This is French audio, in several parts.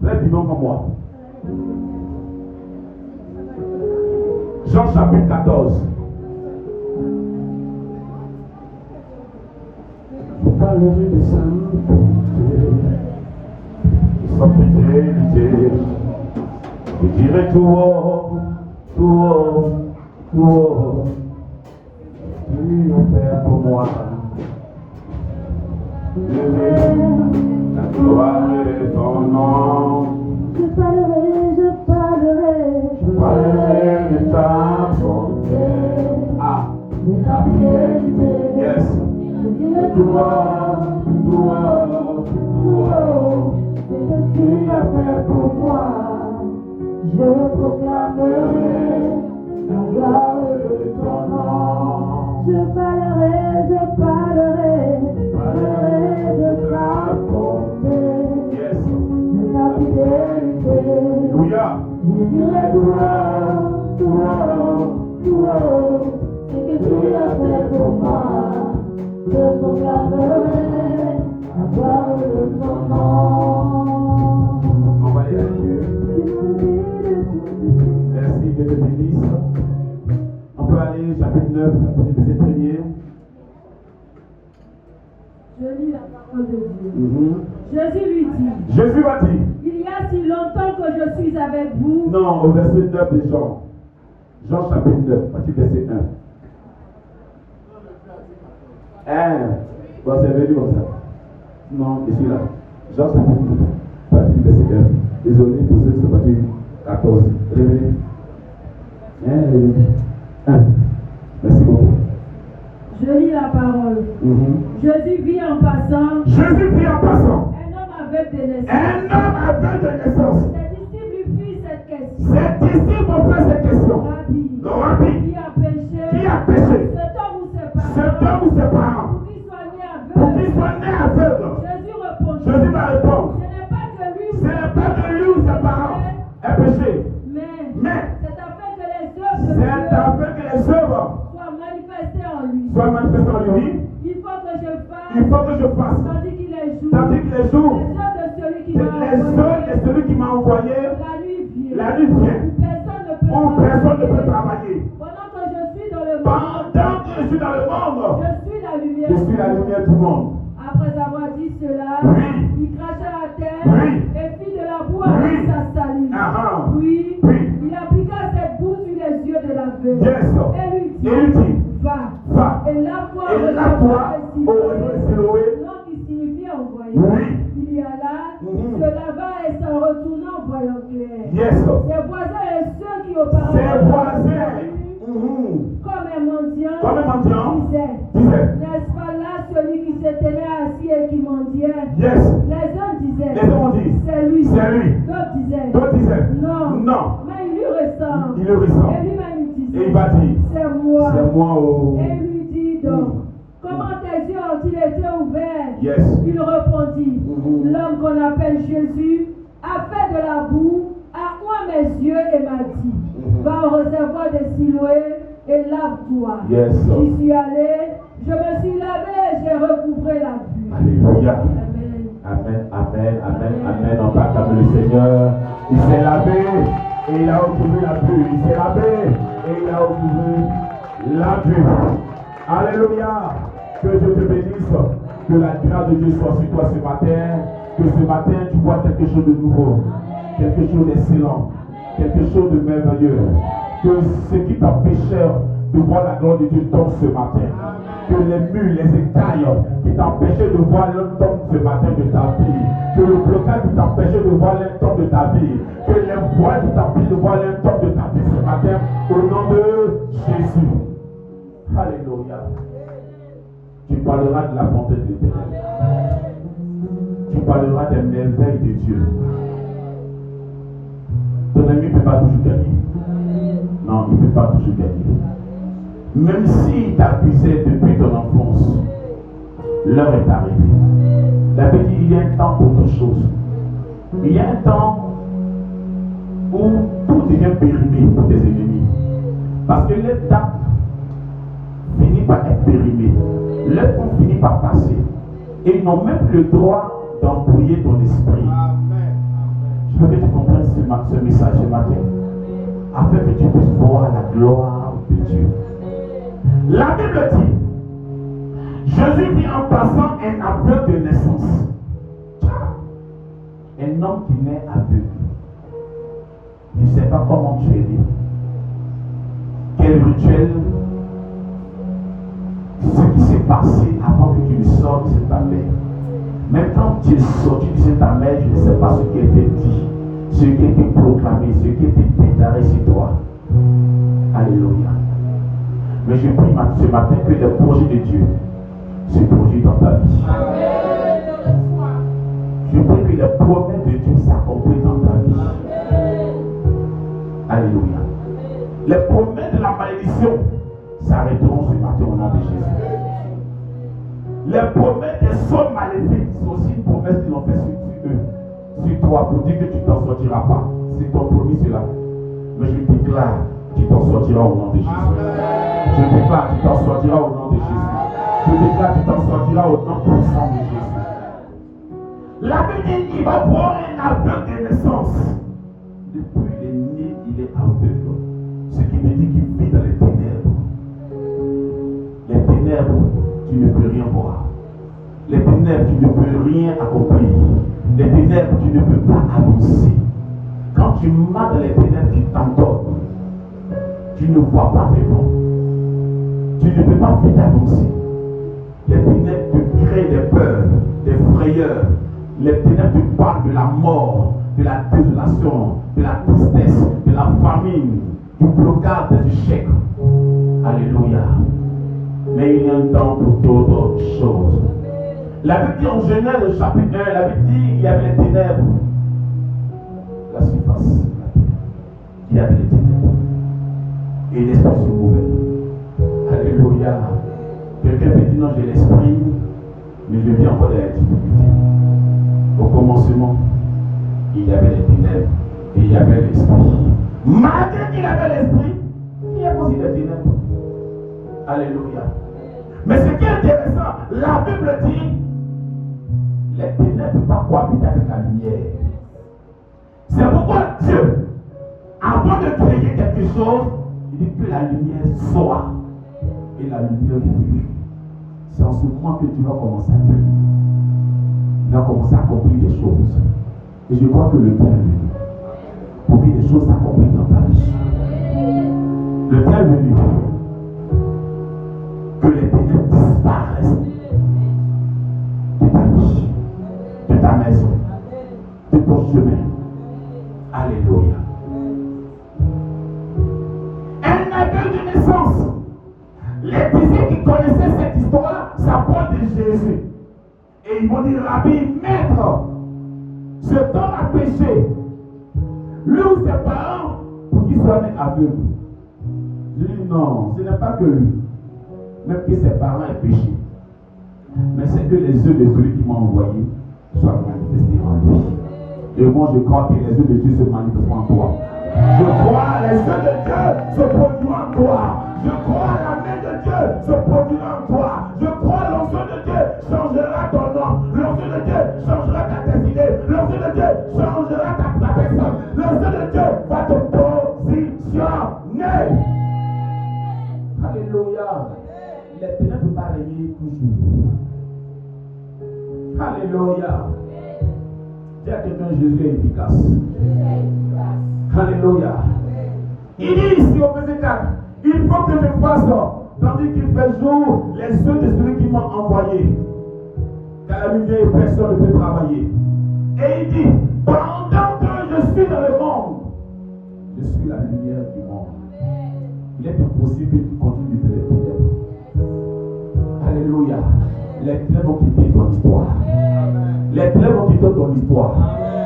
très vivant comme moi. Jean chapitre 14. Je parlerai de sainteté, de sa fidélité. Je dirai tout haut, tout haut, tout haut. Tu as fait pour moi. La gloire de ton nom. Je parlerai de ta bonté. Ah, de ta fidélité. yes. Je dirai Toi, ce que tu as fait pour moi. Je proclamerai la gloire de ton nom. Je parlerai de ta bonté, yes. de ta fidélité. Alléluia. Je dirai tout haut, ce que tu as fait pour moi. Je proclamerai la gloire de ton nom. On va aller à Dieu. Merci, Dieu te bénisse. On peut aller chapitre 9, verset 1er. Je lis la parole de Dieu. Jésus lui dit, Jésus va dire. il y a si longtemps que je suis avec vous. Non, au verset 9 de Jean. Jean chapitre 9, partie verset 1. Bon, c'est venu comme ça. Non, je suis là. Jean chapitre 9, partie verset 1. Désolé pour ceux qui sont partis 14. Réveillez. Réveillez. 1. Merci beaucoup. Je lis la parole. Jésus vit en passant. Jésus vit en passant. Un homme avec des naissances. Un homme avec des naissances. Ses disciples lui firent cette question. Ses disciples ont fait cette question. Rabbi, Rabbi, qui a péché? qui a péché? Cet homme ou ses parents? Cet homme ou ses parents? Pour qu'il soit né Pour aveugle. qu'il soit né aveugle. Jésus répondit. Jésus va répondre. Ce n'est pas que lui ou Ce n'est pas de lui ou ses parents est péché. mais c'est afin que les œuvres de c'est Dieu afin que les œuvres soient manifestées en lui. soient manifestées en lui. Il faut que je fasse. Il faut que je fasse. Tandis qu'il est jour. Tandis qu'il est jour. Les œuvres de celui qui m'a Les œuvres envoyé. de celui qui m'a envoyé. La nuit vient. La nuit vient. Où Personne ne peut travailler. Pendant que je suis dans le monde. Pendant que je suis dans le monde. Je suis la lumière. Je suis la lumière du monde. Après avoir dit cela, Oui. il cracha à terre Oui. et fit de la boue avec sa salive. Puis, il appliqua cette boue sur les yeux de l'aveugle. Yes. Et lui dit, Et lui dit, va. Et lave-toi au réseau de Siloé. Non, qui signifie envoyé. Oui. Il y alla, se lava et s'en retourna en voyant clair. Yes. Ses voisins et ceux qui auparavant Ses voisins. comme un mendiant, disait, n'est-ce pas là celui qui se tenait assis et qui mendiait? yes. Les uns disaient, c'est lui. D'autres disaient, non. Mais il lui ressemble. Et lui-même il disait, et il va dire, c'est moi. Oh. Et il lui dit donc, comment tes yeux ont-ils été ouverts? Yes. Il répondit, l'homme qu'on appelle Jésus a fait de la boue, a oint mes yeux et m'a dit, va au réservoir de Siloé et lave-toi. Yes. J'y suis allé, je me suis lavé et j'ai recouvré la vue. Alléluia. Amen. On va acclamer le Seigneur. Il s'est lavé et il a recouvré la vue. Il s'est lavé et il a recouvré la vue. Alléluia. Que Dieu te bénisse. Que la grâce de Dieu soit sur toi ce matin. Que ce matin tu vois quelque chose de nouveau. Quelque chose d'excellent. Quelque chose de merveilleux. Que ce qui t'empêchait de voir la gloire de Dieu tombe ce matin. Que les murs, les écailles qui t'empêchaient de voir l'homme tombe ce matin de ta vie. Que le blocage qui t'empêchait de voir l'homme tombe de ta vie. Que les voiles qui t'empêchent de voir l'homme tombe de ta vie ce matin. Au nom de Jésus. Alléluia. Tu parleras de la bonté de l'Éternel. Tu parleras des merveilles de Dieu. Ton ami ne peut pas toujours gagner. Non, il ne peut pas toujours gagner. Même s'il t'accusait depuis ton enfance, l'heure est arrivée. La petite, il y a un temps pour toutes choses. Il y a un temps où tout devient périmé pour tes ennemis. Parce que le temps finit par être périmé. Le temps finit par passer. Et ils n'ont même plus le droit d'embrouiller ton esprit. Je veux que tu comprennes ce message ce matin, afin que tu puisses voir la gloire de Dieu. La Bible dit, Jésus vit en passant un aveugle de naissance. Un homme qui naît aveugle. Je ne sais pas comment tu es né. Quel rituel, ce qui s'est passé avant que tu ne sortes de ta mère. Même quand tu es sorti de ta mère, je ne sais pas ce qui a été dit, ce qui a été proclamé, ce qui a été déclaré sur toi. Alléluia. Mais je prie ce matin que le projet de Dieu se produise dans ta vie. Je prie que les promesses de Dieu s'accomplissent dans ta vie. Alléluia. Les promesses de la malédiction s'arrêteront ce matin au nom de Jésus. Les promesses des sommes maléfiques, c'est aussi une promesse qu'ils ont fait sur eux, sur toi, pour dire que tu ne t'en sortiras pas. C'est ton promis cela. Mais je déclare que tu t'en sortiras au nom de Jésus. Je déclare que tu t'en sortiras au nom de Jésus. Je déclare que tu t'en sortiras au nom puissant de Jésus. La Bible dit, il va voir un aveugle de naissance. Depuis il est né, il est aveugle. Ce qui veut dire qu'il vit dans les ténèbres. Les ténèbres, tu ne peux rien voir. Les ténèbres, tu ne peux rien accomplir. Les ténèbres, tu ne peux pas avancer. Quand tu marches dans les ténèbres, tu t'endors. Tu ne vois pas devant. Tu ne peux pas vite avancer. Les ténèbres te créent des peurs, des frayeurs. Les ténèbres te parlent de la mort, de la désolation, de la tristesse, de la famine, du blocage des échecs. Alléluia. Mais il y a un temps pour d'autres choses. La Bible dit en Genèse chapitre 1, la Bible dit il y avait les ténèbres. La surface. Il y avait les ténèbres. Et l'esprit se mouvait. Alléluia. Quelqu'un peut dire non, j'ai l'esprit, mais je vis encore dans la difficulté. Au commencement, il y avait les ténèbres et il y avait l'esprit. Malgré qu'il avait l'esprit, il y a aussi les ténèbres. Alléluia. Mais ce qui est intéressant, la Bible dit les ténèbres ne peuvent pas cohabiter avec la lumière. C'est pourquoi Dieu, avant de créer quelque chose, il dit que la lumière soit. Et la lumière brille. C'est en ce moment que tu vas commencer à créer. Tu vas commencer à accomplir des choses. Et je crois que le temps est venu pour que des choses s'accomplissent dans ta vie. Le temps est venu que les ténèbres disparaissent de ta vie, de ta maison, de ton chemin. Alléluia. Un aveugle de naissance. Les disciples qui connaissaient cette histoire s'approchent de Jésus. Et ils vont dire, Rabbi, maître, cet homme a péché. Lui ou ses parents, pour qu'il soit né aveugle. Je dis non, ce n'est pas que lui. Même que ses parents aient péché. Mais c'est que les yeux de celui qui m'a envoyé soient manifestés en lui. Et moi je crois que les yeux de Dieu se manifestent en toi. Je crois les yeux de Dieu se produisent en toi. Je crois la main de Dieu se produira en toi. Je crois l'onction de Dieu changera ton nom. L'onction de Dieu changera ta destinée. L'onction de Dieu changera ta personne. L'onction de Dieu va te positionner. Alléluia. Les ténèbres ne peuvent pas régner toujours. Alléluia. Dis à quelqu'un, Jésus est efficace. Alléluia. Il dit ici au verset 4, il faut que je fasse, tandis qu'il fait jour, les yeux de celui qui m'a envoyé. Car la lumière, personne ne peut travailler. Et il dit, pendant que je suis dans le monde, je suis la lumière du monde. Il est impossible que tu continues de faire les ténèbres. Alléluia. Les ténèbres vont quitter ton histoire. Les ténèbres vont quitter ton histoire.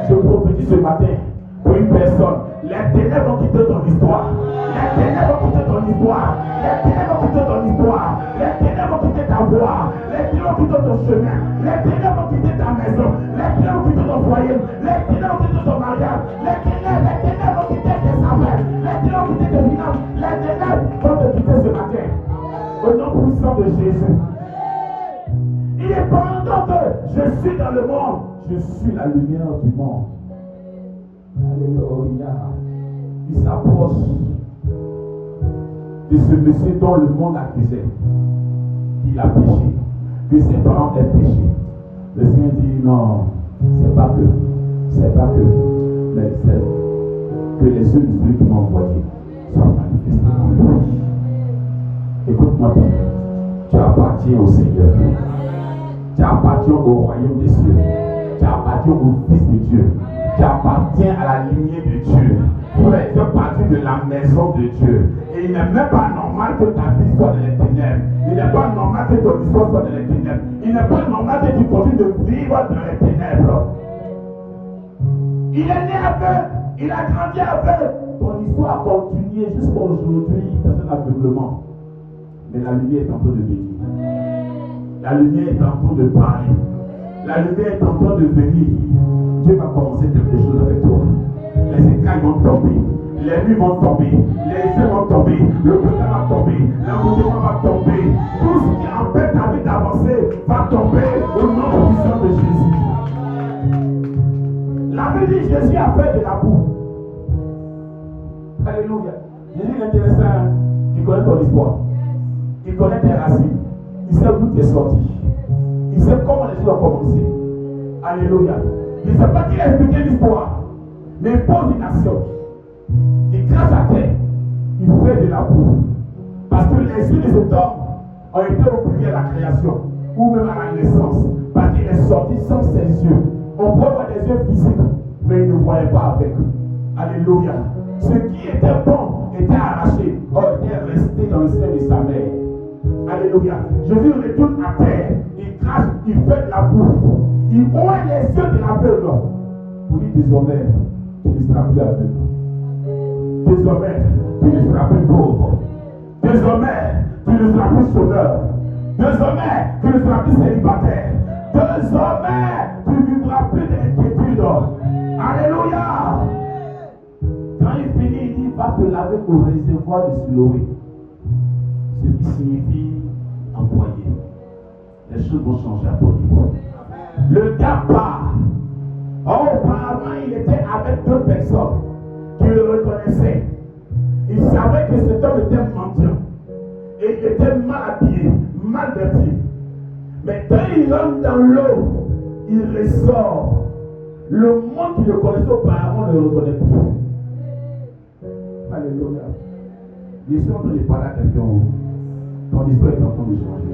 Je prophétise ce matin pour une personne. Les ténèbres vont quitter ton histoire. Les ténèbres vont quitter ton histoire. Les ténèbres vont quitter ton histoire. Les ténèbres vont quitter ta voie. Les ténèbres vont quitter ton chemin. Les ténèbres vont quitter ta maison. Les ténèbres vont quitter ton foyer. Les ténèbres vont quitter ton mariage. Les ténèbres vont quitter tes affaires. Les ténèbres vont quitter tes finances. Les ténèbres vont te quitter ce matin. Au nom puissant de Jésus. Il est pendant que je suis dans le monde, je suis la lumière du monde. Alléluia. Il s'approche de ce monsieur dont le monde accusait qu'il a péché, que ses parents aient péché. Le Seigneur dit non, c'est pas que, mais c'est que les yeux de celui qui m'a envoyé soient manifestés en lui. Écoute-moi bien, tu appartiens au Seigneur, tu appartiens au royaume des cieux, tu appartiens au Fils de Dieu, tu appartiens à la lignée de Dieu. Frère, tu fais partie de la maison de Dieu. Et il n'est même pas normal que ta vie soit dans les ténèbres. Il n'est pas normal que ton histoire soit dans les ténèbres. Il n'est pas normal que tu continues de vivre dans les ténèbres. Il est né aveugle, il a grandi aveugle. Ton histoire a continué jusqu'à aujourd'hui dans un aveuglement. Mais la lumière est en train de venir. La lumière est en train de parler. La lumière est en train de venir. Dieu va commencer quelque chose avec toi. Les écailles vont tomber, les nuits vont tomber, les yeux vont tomber, le côté va tomber, l'engouement va tomber. Tout ce qui empêche ta vie d'avancer va tomber au nom puissant de Jésus. La Bible dit Jésus a fait de la boue. Alléluia. Jésus est intéressant. Il connaît ton histoire. Il connaît tes racines. Il sait d'où tu es sorti. Il sait comment les choses ont commencé. Alléluia. Il ne sait pas qu'il a expliqué l'histoire. Mais il pose une action. Il crache à terre. Il fait de la boue. Parce que les yeux de cet homme ont été oubliés à la création. Ou même à la naissance. Parce qu'il est sorti sans ses yeux. On peut voir des yeux physiques. Mais il ne voyait pas avec eux. Alléluia. Ce qui était bon était arraché. Or était resté dans le sein de sa mère. Alléluia. Jésus retourne à terre. Il crache. Il fait de la boue. Il ouvre les yeux de l'aveugle. Pour dire désormais. Tu ne seras plus aveugle. Désormais, tu ne seras plus pauvre. Désormais, tu ne seras plus chômeur. Désormais, tu ne seras plus célibataire. Désormais, tu ne vivras plus d'inquiétude. Alléluia. Quand il finit, il dit, va te laver au réservoir de Siloé. Ce qui signifie envoyer. Les choses vont changer à ton niveau. Le gars part. Auparavant, il était avec deux personnes qui le reconnaissaient. Il savait que cet homme était mendiant. Et il était mal habillé, mal vêtu. Mais quand il rentre dans l'eau, il ressort. Le monde qui le connaissait auparavant ne le reconnaît plus. Alléluia. Je suis en train de parler à quelqu'un. Ton histoire est en train de changer.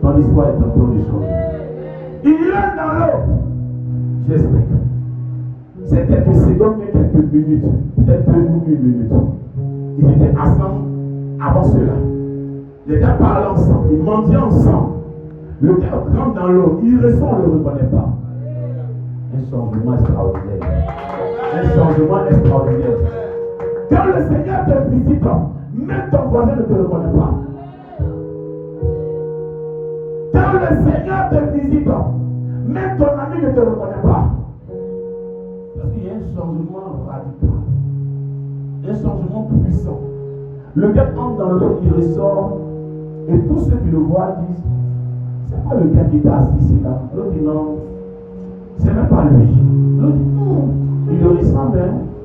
Ton histoire est en train de changer. Il rentre dans l'eau. J'explique. C'est quelques secondes, mais quelques minutes. Peut-être 2 minutes. Ils étaient ensemble avant cela. Les gars parlaient ensemble. Ils mendiaient ensemble. Le gars rentre dans l'eau. Il ressent, on ne le reconnaît pas. Un changement extraordinaire. Un changement extraordinaire. Quand le Seigneur te visite, même ton voisin ne te reconnaît pas. Quand le Seigneur te visite, même ton ami ne te reconnaît pas. Parce qu'il y a un changement radical. Un changement puissant. Le gars entre dans l'eau, il ressort. Et tous ceux qui le voient disent, c'est pas le gars qui est assis ici là. L'autre dit non, c'est même pas lui. L'autre dit non, il le ressemble.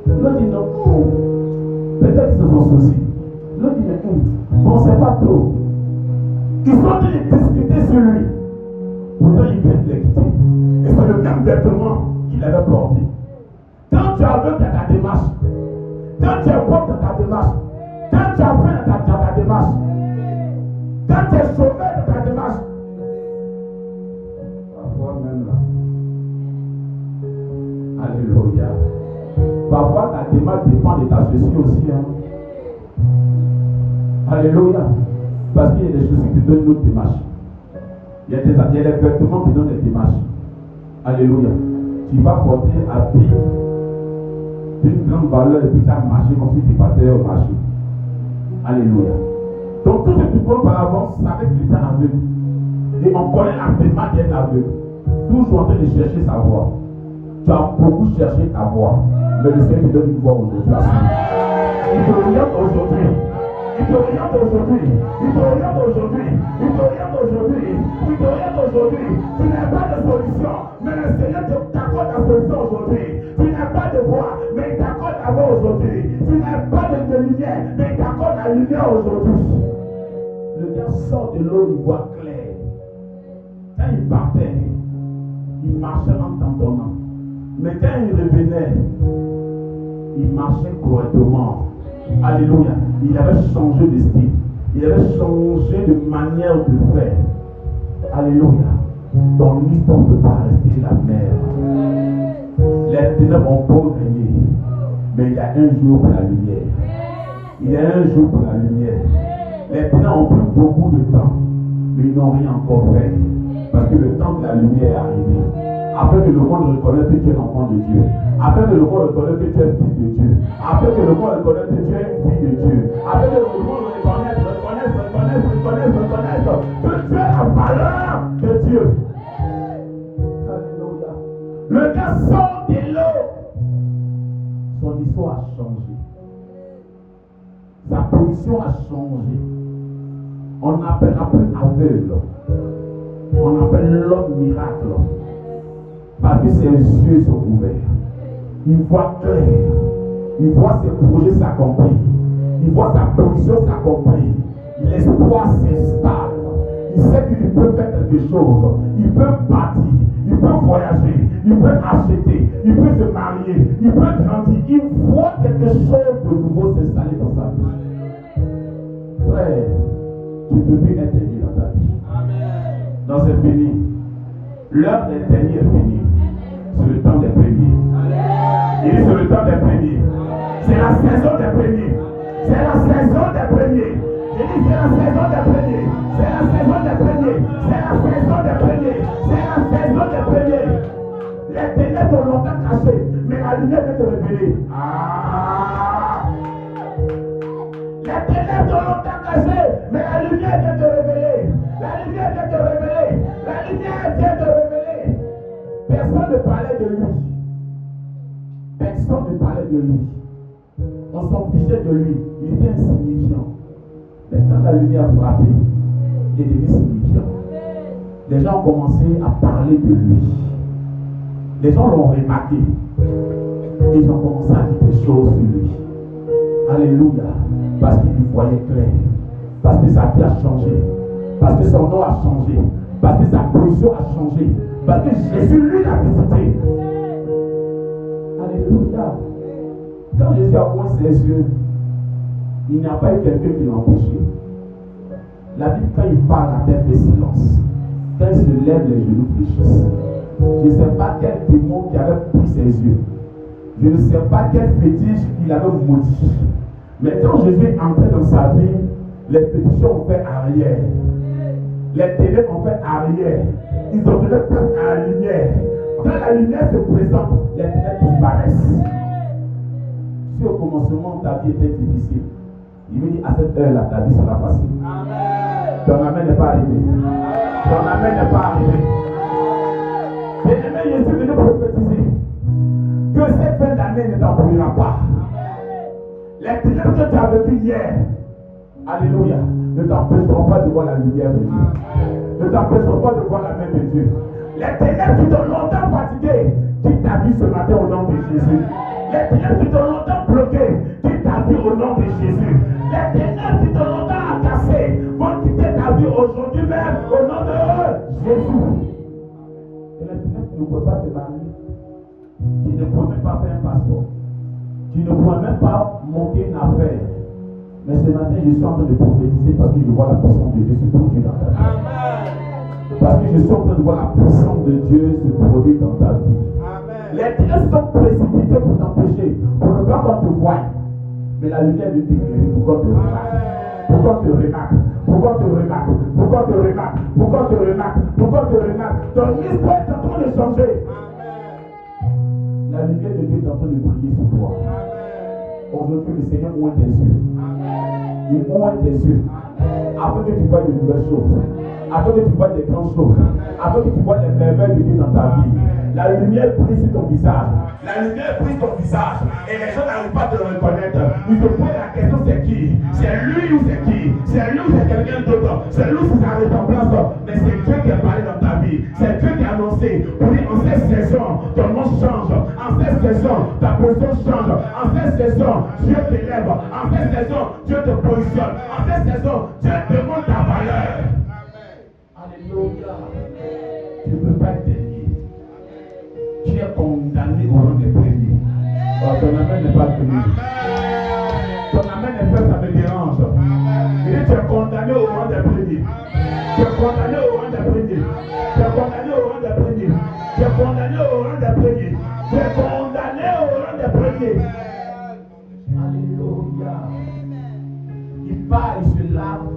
L'autre dit non, peut-être qu'ils se sont soucis. L'autre dit mais bon, c'est pas trop. Ils sont en train de discuter sur lui. Pourtant, il vient de les quitter. Et c'est le même vêtement qu'il avait porté. Quand tu as vu dans ta démarche, quand tu es pauvre dans ta démarche, quand tu as faim dans ta démarche, quand tu es chômeur dans ta démarche, parfois même là, alléluia. Parfois ta démarche dépend de ta chaussure aussi. Alléluia. Parce qu'il y a des chaussures qui donnent notre démarche. Il y a des vêtements qui donnent des démarches. Alléluia. Tu vas porter habit d'une grande valeur et puis tu as marché comme si tu partais au marché. Alléluia. Donc tout ce que tu prends par avance, c'est avec qu'il est un aveugle. Et on connaît la démarche d'être aveugle. Toujours en train de chercher sa voix. Tu as beaucoup cherché ta voix. Mais le Seigneur te donne une voix aujourd'hui. Il te regarde aujourd'hui. Il te regarde aujourd'hui. Il te regarde aujourd'hui. Il te regarde aujourd'hui. Il te regarde aujourd'hui. Tu n'as pas de solution. Mais le Seigneur t'accorde la solution aujourd'hui. Tu n'as pas de mais il t'accorde la lumière aujourd'hui. Le gars sort de l'eau, il voit clair. Quand il partait, il marchait en tâtonnant. Mais quand il revenait, il marchait correctement. Alléluia. Il avait changé de style. Il avait changé de manière de faire. Alléluia. Ton histoire ne peut pas rester la même. Les ténèbres ont beau régner, mais il y a un jour pour la lumière. Il y a un jour pour la lumière. Les ténèbres ont pris beaucoup de temps, mais ils n'ont rien encore fait. Parce que le temps de la lumière est arrivé. Afin que le monde reconnaisse que tu es l'enfant de Dieu. Afin que le monde reconnaisse que tu es fils de Dieu. Afin que le monde reconnaisse que tu es fille de Dieu. Afin que le monde reconnaisse que tu es la valeur de Dieu. Alléluia. Le gars sort de l'eau. Son histoire a changé. Sa position a changé. On n'appellera plus aveugle. On appelle l'homme miracle. Parce que ses yeux sont ouverts. Il voit clair. Il voit ses projets s'accomplir. Il voit sa position s'accomplir. L'espoir s'installe. Il sait qu'il peut faire quelque chose. Il peut bâtir. Il peut voyager. Il peut acheter. Il peut se marier. Il peut grandir. Il voit quelque chose de nouveau s'installer dans sa vie. Frère, tu ne peux plus être aidé dans ta vie. Non, c'est fini. L'heure des derniers est finie. C'est le temps des premiers. Il dit c'est le temps des premiers. C'est la saison des premiers. C'est la saison des premiers. Il dit c'est la saison des premiers. C'est la saison des premiers. C'est la saison des premiers. C'est la saison des premiers. Les ténèbres ont longtemps caché, mais la lumière vient te révéler. Les ténèbres ont longtemps caché, mais la lumière vient te révéler. La lumière vient te révéler. La lumière vient te révéler. Personne ne parlait de lui. Personne ne parlait de lui. On s'en fichait de lui. Il était insignifiant. Mais quand la lumière a frappé, il est devenu signifiant. Les gens ont commencé à parler de lui. Les gens l'ont remarqué. Ils ont commencé à dire des choses sur lui. Alléluia. Parce qu'il voyait clair. Parce que sa vie a changé. Parce que son nom a changé. Parce que sa position a changé. Parce que Jésus, lui, l'a visité. Alléluia. Quand Jésus a ouvert ses yeux, il n'y a pas eu quelqu'un qui l'a empêché. La Bible, quand il parle, la terre fait silence. Quand il se lève, les genoux fléchissent. Je ne sais pas quel démon qui avait pris ses yeux. Je ne sais pas quel fétiche il avait maudit. Mais quand Jésus est entré dans sa vie, les féticheurs ont fait arrière. Les ténèbres ont fait arrière. Ils ont donné place à la lumière. Quand la lumière se présente, les ténèbres disparaissent. Si au commencement ta vie était difficile, il me dit à cette heure-là, ta vie sera facile. Amen. Ton amen n'est pas arrivé. Ton amen n'est pas arrivé. Bien-aimé, Jésus venu prophétiser que cette fin d'année ne t'embrouillera pas. Les ténèbres que tu as vécues hier, alléluia, ne t'empêcheront pas de voir la lumière de Dieu. Ne t'empêcheront pas de voir la main de Dieu. Les ténèbres qui t'ont longtemps fatigué, quitte ta vie ce matin au nom de Jésus. Les ténèbres qui t'ont longtemps bloqué, quitte ta vie au nom de Jésus. Les ténèbres qui t'ont longtemps agacé vont quitter ta vie aujourd'hui même au nom de Jésus. Et les ténèbres ne peuvent pas te marier. Tu ne peux même pas faire un passeport. Tu ne peux même pas monter une affaire. Mais ce matin, je suis en train de prophétiser parce que je vois la puissance de Dieu se produire dans ta vie. Amen. Parce que je suis en train de voir la puissance de Dieu se produire dans ta vie. Amen. Les ténèbres sont précipités pour t'empêcher, pour ne pas qu'on te voie. Mais la lumière de t'éclairer pour qu'on te remarque. Pour qu'on te remarque. Pour qu'on te remarque. Pour qu'on te remarque. Pour qu'on te remarque. Pour qu'on te remarque. Ton histoire est en train de changer. La lumière de Dieu est en train de briller sur toi. Aujourd'hui, le Seigneur ouvre tes yeux. Il ouvre tes yeux. Afin que tu vois de nouvelles choses. Afin que tu vois des grandes choses. Afin que tu vois les merveilles de Dieu dans ta vie. La lumière brille sur ton visage. La lumière brille sur ton visage. Et les gens n'arrivent pas à te le reconnaître. Ils te posent la question, c'est qui? C'est lui ou c'est qui? C'est lui ou c'est quelqu'un d'autre? C'est lui ou c'est sa ressemblance? Mais c'est Dieu qui a parlé dans ta vie. C'est Dieu qui a annoncé. Pour dire en cette saison, ton nom change. En cette saison, ta position change. En cette saison, Dieu t'élève. En cette saison, Dieu te positionne. En cette saison, Dieu te montre ta valeur. Alléluia. Tu ne peux pas être dernier. Tu es condamné au rang des premiers. Oh, ton amen n'est pas tenu. Ton amen est fait, ça me dérange. Il dit, tu es condamné au rang des premiers. Tu es condamné au rang des premiers. Tu es condamné au rang des premiers. Tu es condamné au rang des premiers. Tu es condamné au rang des premiers. Alléluia. Il part, il se lave,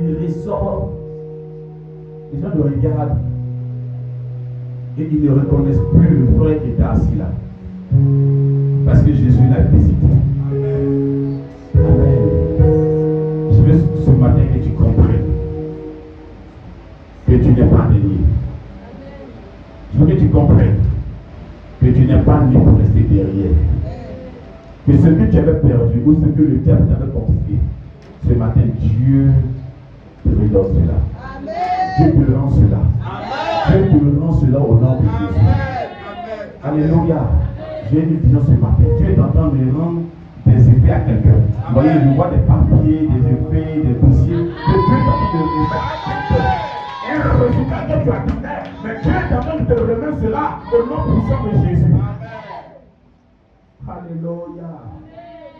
il ressort. Les gens le regardent. Et ils ne reconnaissent plus le frère qui était assis là. Parce que Jésus l'a visité. Amen. Je veux ce matin que tu comprennes que tu n'es pas né. Je veux que tu comprennes que tu n'es pas né pour rester derrière. Que ce que tu avais perdu ou ce que le diable t'avait confisqué, ce matin, Dieu te redonne cela. Dieu te rend cela. Dieu te rend cela au nom de Jésus. Alléluia. J'ai une vision ce matin. Dieu est en train de rendre des effets à quelqu'un. Vous voyez, je vois des papiers, des effets, des dossiers. Dieu est en train de remettre à quelqu'un. Et un résultat que tu as dit, mais Dieu est en train de te remettre cela au nom puissant de Jésus. Alléluia.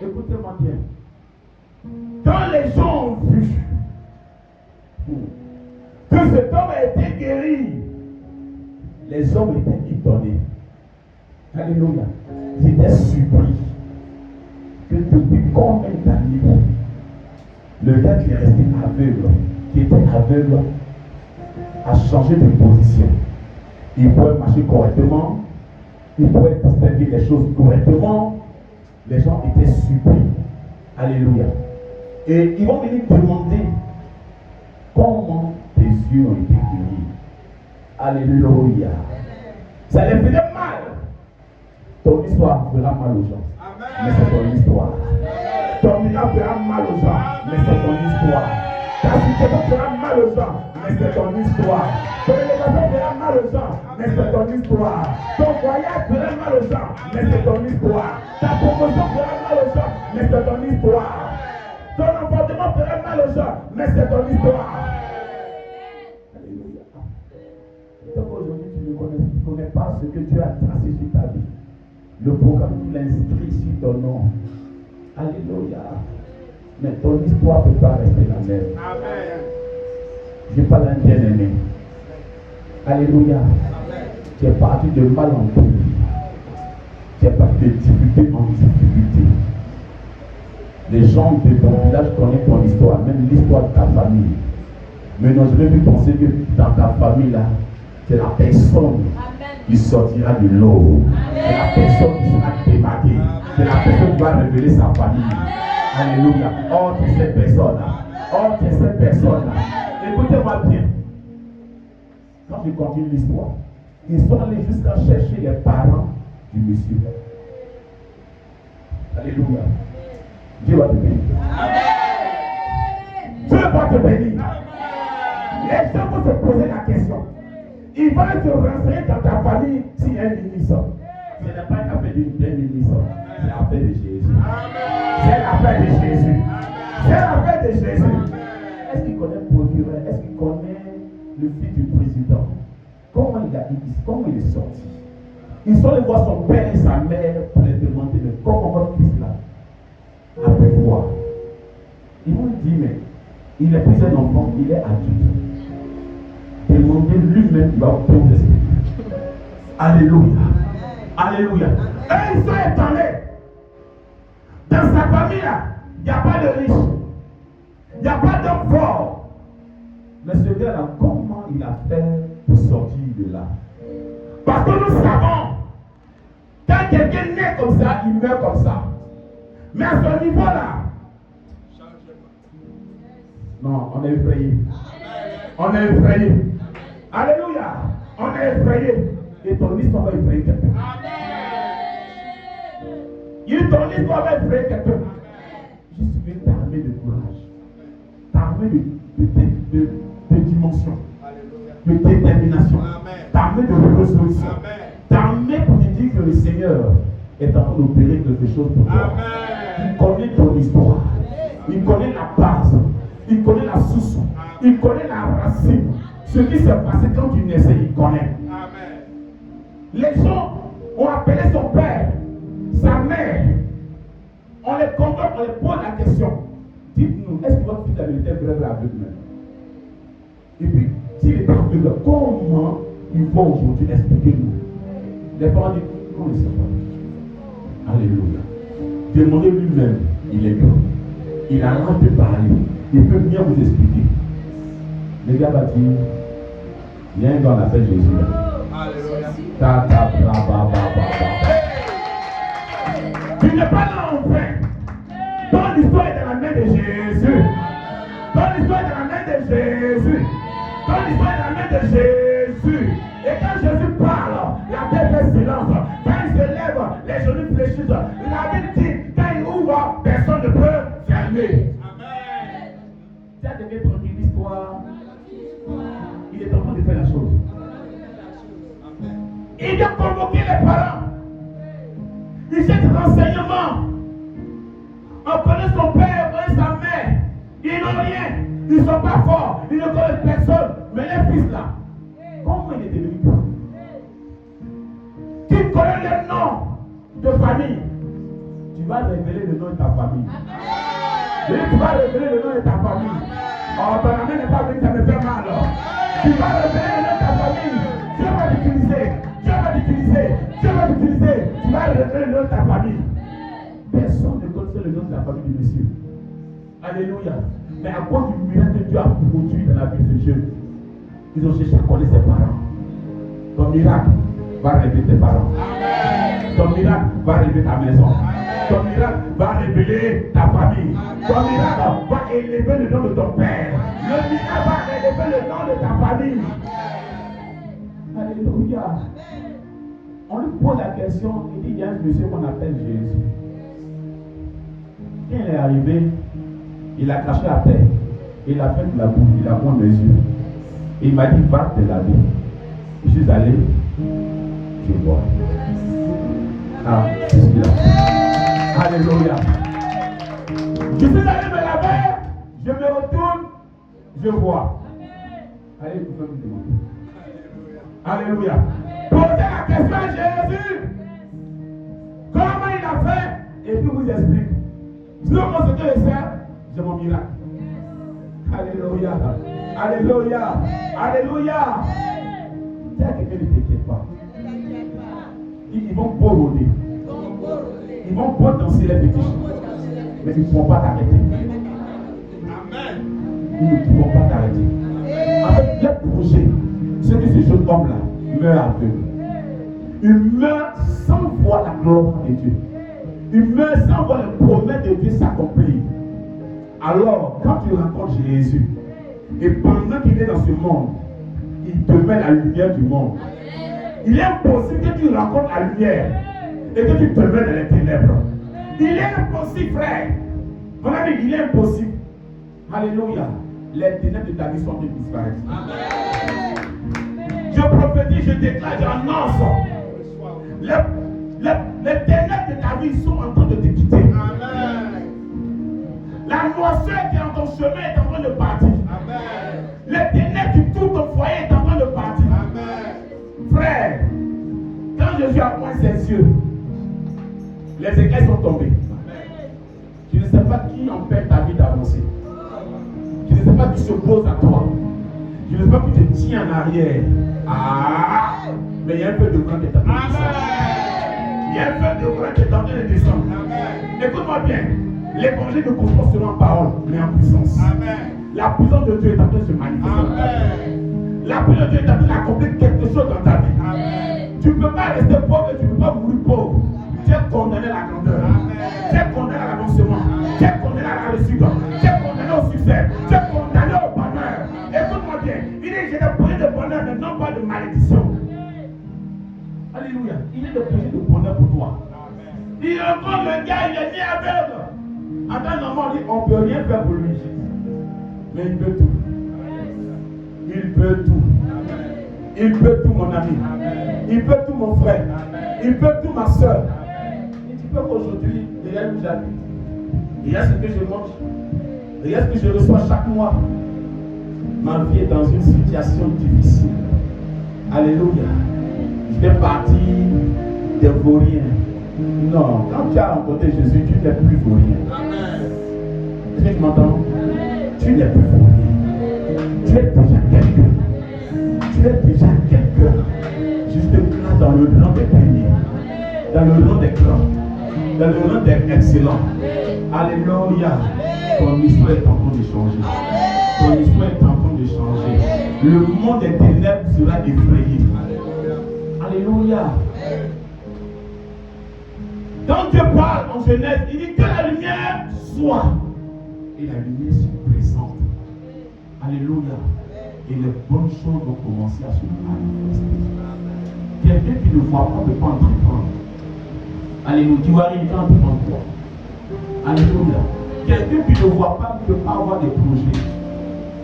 Écoutez-moi bien. Quand les gens ont vu que cet homme a été guéri, les hommes étaient étonnés. Alléluia. Ils étaient surpris que depuis combien d'années le gars qui est resté aveugle, qui était aveugle, a changé de position. Il pouvait marcher correctement, il pouvait distinguer les choses correctement. Les gens étaient surpris. Alléluia. Et ils vont venir demander comment tes yeux ont été guéris. Alléluia. Ça les faisait mal. Ton histoire fera mal aux gens. Mais c'est ton histoire. Ton miracle fera mal aux gens. Mais c'est ton histoire. Ta situation fera mal aux gens. Mais c'est ton histoire. Ton élévation fera mal aux gens. Mais c'est ton histoire. Ton voyage fera mal aux gens. Mais c'est ton histoire. Ta promotion fera mal aux gens. Mais c'est ton histoire. Ton emportement fera mal aux gens. Mais c'est ton histoire. Alléluia. Donc aujourd'hui tu ne connais pas ce que Dieu a tracé sur ta vie. Le programme qu'il a inscrit sur ton nom. Alléluia. Mais ton histoire ne peut pas rester la même. Amen. Je parle d'un bien-aimé. Alléluia. Tu es parti de mal en pire. Tu es parti de difficulté en difficulté. Les gens de ton village connaissent ton histoire, même l'histoire de ta famille. Mais non, je vais plus penser que dans ta famille là, c'est la personne qui sortira de l'eau. C'est la personne qui sera démarquée. C'est la personne qui va révéler sa famille. Alléluia. Oh, c'est cette personne-là. Oh, c'est cette personne-là. Écoutez-moi bien. Quand je continue l'histoire, ils sont allés jusqu'à chercher les parents du monsieur. Alléluia. Dieu va te bénir. Dieu va te bénir. Les gens vont se poser la question. Il va se renseigner dans ta famille s'il y a un ministre. Ce n'est pas une affaire d'un ministre. C'est l'affaire de Jésus. C'est l'affaire de Jésus. C'est l'affaire de Jésus. Est-ce qu'il connaît le procureur? Est-ce qu'il connaît le fils du président? Comment il est sorti? Ils sont allés voir son père et sa mère pour les demander mais comment votre fils là a pu voir. Ils m'ont dit mais il est plus un enfant, il est adulte. Demandez lui-même, il va obtenir l'esprit. Alléluia. Alléluia. Et ils sont étonnés. Dans sa famille là, il n'y a pas de riche. Il n'y a pas d'homme fort. Mais ce gars-là, comment il a fait pour sortir de là? Parce que nous savons, quand quelqu'un naît comme ça, il meurt comme ça. Mais à ce niveau-là, non, on est effrayé. On est effrayé. Alléluia. On est effrayé. Et ton histoire va effrayer quelqu'un. Ton histoire va effrayer quelqu'un. Juste viens t'armer de courage. T'armer de dimension. De détermination. T'armer de résolution. T'armer pour te dire que le Seigneur est en train d'opérer quelque chose pour toi. Il connaît ton histoire. Il connaît la base. Il connaît la source. Il connaît la racine. Ce qui s'est passé quand tu naissais, il connaît. Les gens ont appelé son père, sa mère. On les convoque, on les pose la question. Dites-nous, est-ce que votre fils avait été vrai aveugle même? Et puis, s'il est aveugle, comment il va aujourd'hui? Expliquez-nous. Les parents disent, non, il ne sait pas. Alléluia. Demandez lui-même, il est grand. Il a l'âge de parler. Il peut bien vous expliquer. Le gars va dire, il y a un gars, on appelle Jésus. Alléluia. Tu n'es pas là en vain. Ton histoire est dans la main de Jésus. Ton histoire est dans la main de Jésus. Ton histoire est dans la main de Jésus. Et quand Jésus parle, la tête fait silence. Quand il se lève, les genoux fléchissent. La Bible dit, quand il ouvre, personne ne peut fermer. Amen. Tu as donné ton histoire. Il est en train de faire la chose. Il vient convoquer les parents. Il cherche des renseignements. On connaît son père, on connaît sa mère. Ils n'ont rien. Ils ne sont pas forts. Ils ne connaissent personne. Mais les fils là, comment il est devenu grand? Qui connaît le nom de famille? Tu vas révéler le nom de ta famille. Tu vas révéler le nom de ta famille. Oh, ton ami n'est pas venu, ça me fait mal. Tu vas révéler le nom de ta famille. Dieu va l'utiliser. Dieu va l'utiliser. Dieu va l'utiliser. Tu vas révéler le nom de ta famille. Personne ne connaissait le nom de la famille du monsieur. Alléluia. Mais à cause du miracle que Dieu a produit dans la vie de Dieu, ils ont cherché à connaître ses parents. Ton miracle va révéler tes parents. Amen. Ton miracle va révéler ta maison. Amen. Ton miracle va révéler ta famille. Amen. Ton miracle va élever le nom de ton père. Le miracle va élever le nom de ta famille. Amen. Alléluia. On lui pose la question, il dit, il y a un monsieur qu'on appelle Jésus. Quand il est arrivé, il a craché à terre. Il a fait de la boue, il a pris mes yeux. Il m'a dit, va te laver. Je suis allé, je vois. Ah, c'est ce qu'il a fait. Alléluia. Je suis allé me laver, je me retourne, je vois. Allez, vous pouvez me demander. Alléluia. Posez la question à Jésus. Comment il a fait? Et puis vous explique. Si on pense que je sais, j'ai mon miracle. Alléluia. Alléluia. Alléluia. Dis à quelqu'un, ne t'inquiète pas. Ils vont border. Ils vont pas danser les fétiches. Mais ils ne pourront pas t'arrêter. Amen. Ils ne pourront pas t'arrêter. Avec les projets, ce que ce jeune homme-là meurt aveugle. Il meurt sans voir la gloire de Dieu. Il meurt sans voir les promesses de Dieu s'accomplir. Alors, quand tu rencontres Jésus, et pendant qu'il est dans ce monde, il te met la lumière du monde. Il est impossible que tu rencontres la lumière et que tu te mets dans les ténèbres. Il est impossible, frère. Mon ami, il est impossible. Alléluia. Les ténèbres de ta vie sont en train de disparaître. Je prophétise, je déclare, j'annonce. Les ténèbres de ta vie sont en train de te quitter. Amen. La noirceur qui est en ton chemin est en train de partir. Amen. Les ténèbres qui touchent ton foyer est en train de partir. Amen. Frère, quand Jésus a ouvert ses yeux, les écailles sont tombées. Amen. Tu ne sais pas qui empêche ta vie d'avancer. Tu ne sais pas qui s'oppose à toi. Tu ne sais pas qui te tient en arrière. Ah, mais il y a un peu de vent qui est en train de descendre. Il y a un peu de vent qui est en train de descendre. Écoute-moi bien. L'évangile ne consiste seulement en parole, mais en puissance. Amen. La puissance de Dieu est en train de se manifester dans ta vie. La puissance de Dieu est en train d'accomplir quelque chose dans ta vie. Amen. Tu ne peux pas rester pauvre et tu ne peux pas mourir pauvre. Tu es condamné à la grandeur. Amen. Tu es condamné à l'avancement. Tu es condamné à la réussite. Tu es condamné au succès. Tu es condamné au bonheur. Écoute-moi bien. Il est j'ai des projets de bonheur, mais non pas de malédiction. Alléluia. Il est des projets de bonheur pour toi. Amen. Il rencontre le gars, il est né aveugle. Attends, normalement, on ne peut rien faire pour lui. Mais il peut tout. Il peut tout. Il peut tout, mon ami. Il peut tout, mon frère. Il peut tout, ma soeur. peux qu'aujourd'hui, regarde où j'habite. Regarde ce que je mange. Regarde ce que je reçois chaque mois. Ma vie est dans une situation difficile. Alléluia. Je fais partie des vauriens. Non, quand tu as rencontré Jésus, tu n'es plus vaurien. Est-ce que tu m'entends? Tu n'es plus vaurien. Tu es déjà quelqu'un. Tu es déjà quelqu'un. Je te place dans le rang des premiers. Dans le rang des grands. Dans le rang des excellents. Alléluia. Ton histoire est en train de changer. Ton histoire est en train de changer. Le monde des ténèbres sera effrayé. Alléluia. Quand Dieu parle en Genèse, il dit que la lumière soit. Et la lumière se présente. Alléluia. Et les bonnes choses vont commencer à se manifester. Quelqu'un qui ne voit pas ne peut pas entreprendre. Alléluia. Tu vas arriver à entreprendre quoi? Alléluia. Quelqu'un qui ne voit pas ne peut pas avoir des projets.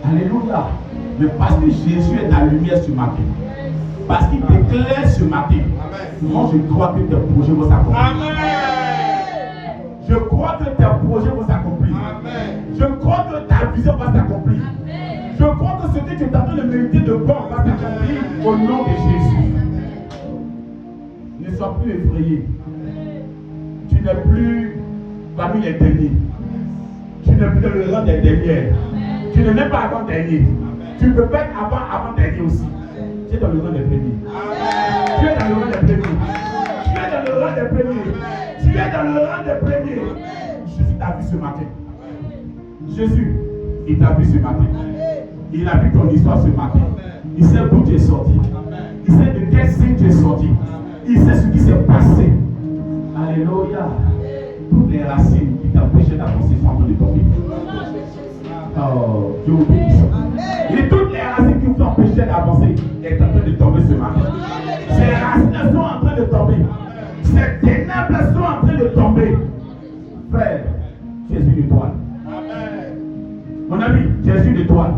Alléluia. Mais parce que Jésus est la lumière ce matin. Parce qu'il t'éclaire ce matin. Moi je crois que tes projets vont s'accomplir. Je crois que tes projets vont s'accomplir. Je crois que ta vision va s'accomplir. Je crois que ce que tu es en train de mériter de bon va s'accomplir au nom de Jésus. Ne sois plus effrayé. Tu n'es plus parmi les derniers. Tu n'es plus dans le rang des derniers. Tu n'es même pas avant-dernier. Tu peux pas être avant-dernier aussi. Tu es dans le rang des premiers. Tu es dans le rang des premiers. Tu es dans le rang des premiers. Tu es dans le rang des premiers. Jésus t'a vu ce matin. Jésus, il t'a vu ce matin. Il a vu ton histoire ce matin. Il sait d'où tu es sorti. Il sait de quel signe tu es sorti. Il sait ce qui s'est passé. Alléluia. Toutes les racines qui t'empêchaient d'avancer sont en train de tomber. Oh, Dieu bénisse. Et toutes les racines qui vous empêchaient d'avancer sont en train de tomber ce matin. Ces racines sont en train de tomber. Ces ténèbres sont en train de tomber. Frère, tu es une étoile. Mon ami, tu es une étoile.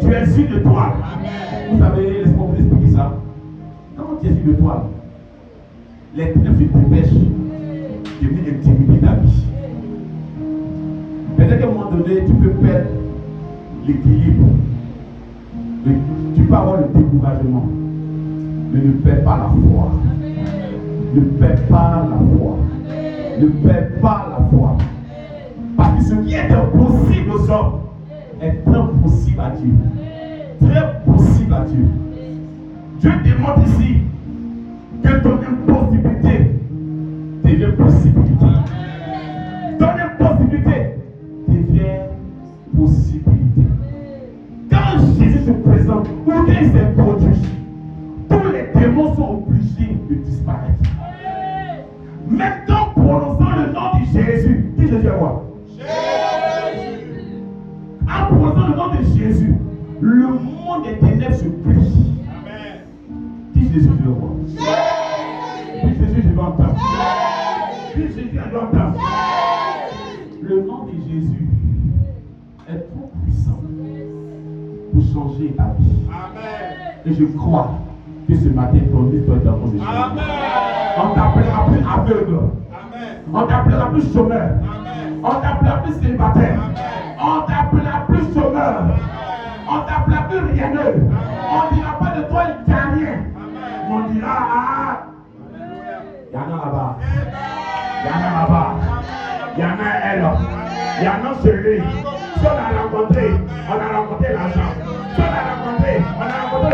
Tu es une étoile. Vous savez, laisse-moi vous expliquer ça. Quand tu es une étoile, les ténèbres se dépêchent de venir intimider ta vie. Peut-être qu'à un moment donné, tu peux perdre l'équilibre. Tu peux avoir le découragement. Mais ne perds pas la foi. Ne perds pas la foi. Ne perds pas la foi. Parce que ce qui est impossible aux hommes est très possible à Dieu. Très possible à Dieu. Dieu démontre ici que ton impossibilité devient possibilité. Ton impossibilité devient possibilité. Quand Jésus se présente, ou quand il s'est produit, tous les démons sont obligés de disparaître. Maintenant, prononçons le nom de Jésus. Qui Jésus est moi? Jésus. En prononçant le nom de Jésus, le monde des ténèbres se plie. Amen. Qui Jésus je le vois? Qui Jésus je veux entendre? Qui Jésus je veux entendre? Le nom de Jésus est trop puissant pour changer ta vie. Amen. Et je crois que ce matin, ton histoire est en train de changer. Amen. On t'appellera plus aveugle. Amen. On t'appellera plus chômeur. Amen. On t'appellera plus célibataire. Amen. On t'appellera plus chômeur. Amen. On t'appellera plus rieneux. On ne dira pas de toi il n'y a rien. On dira il y en a là-bas. Il y en a là-bas. Il y en a elle. Il y en a celui. Si on a rencontré l'argent. Si on a rencontré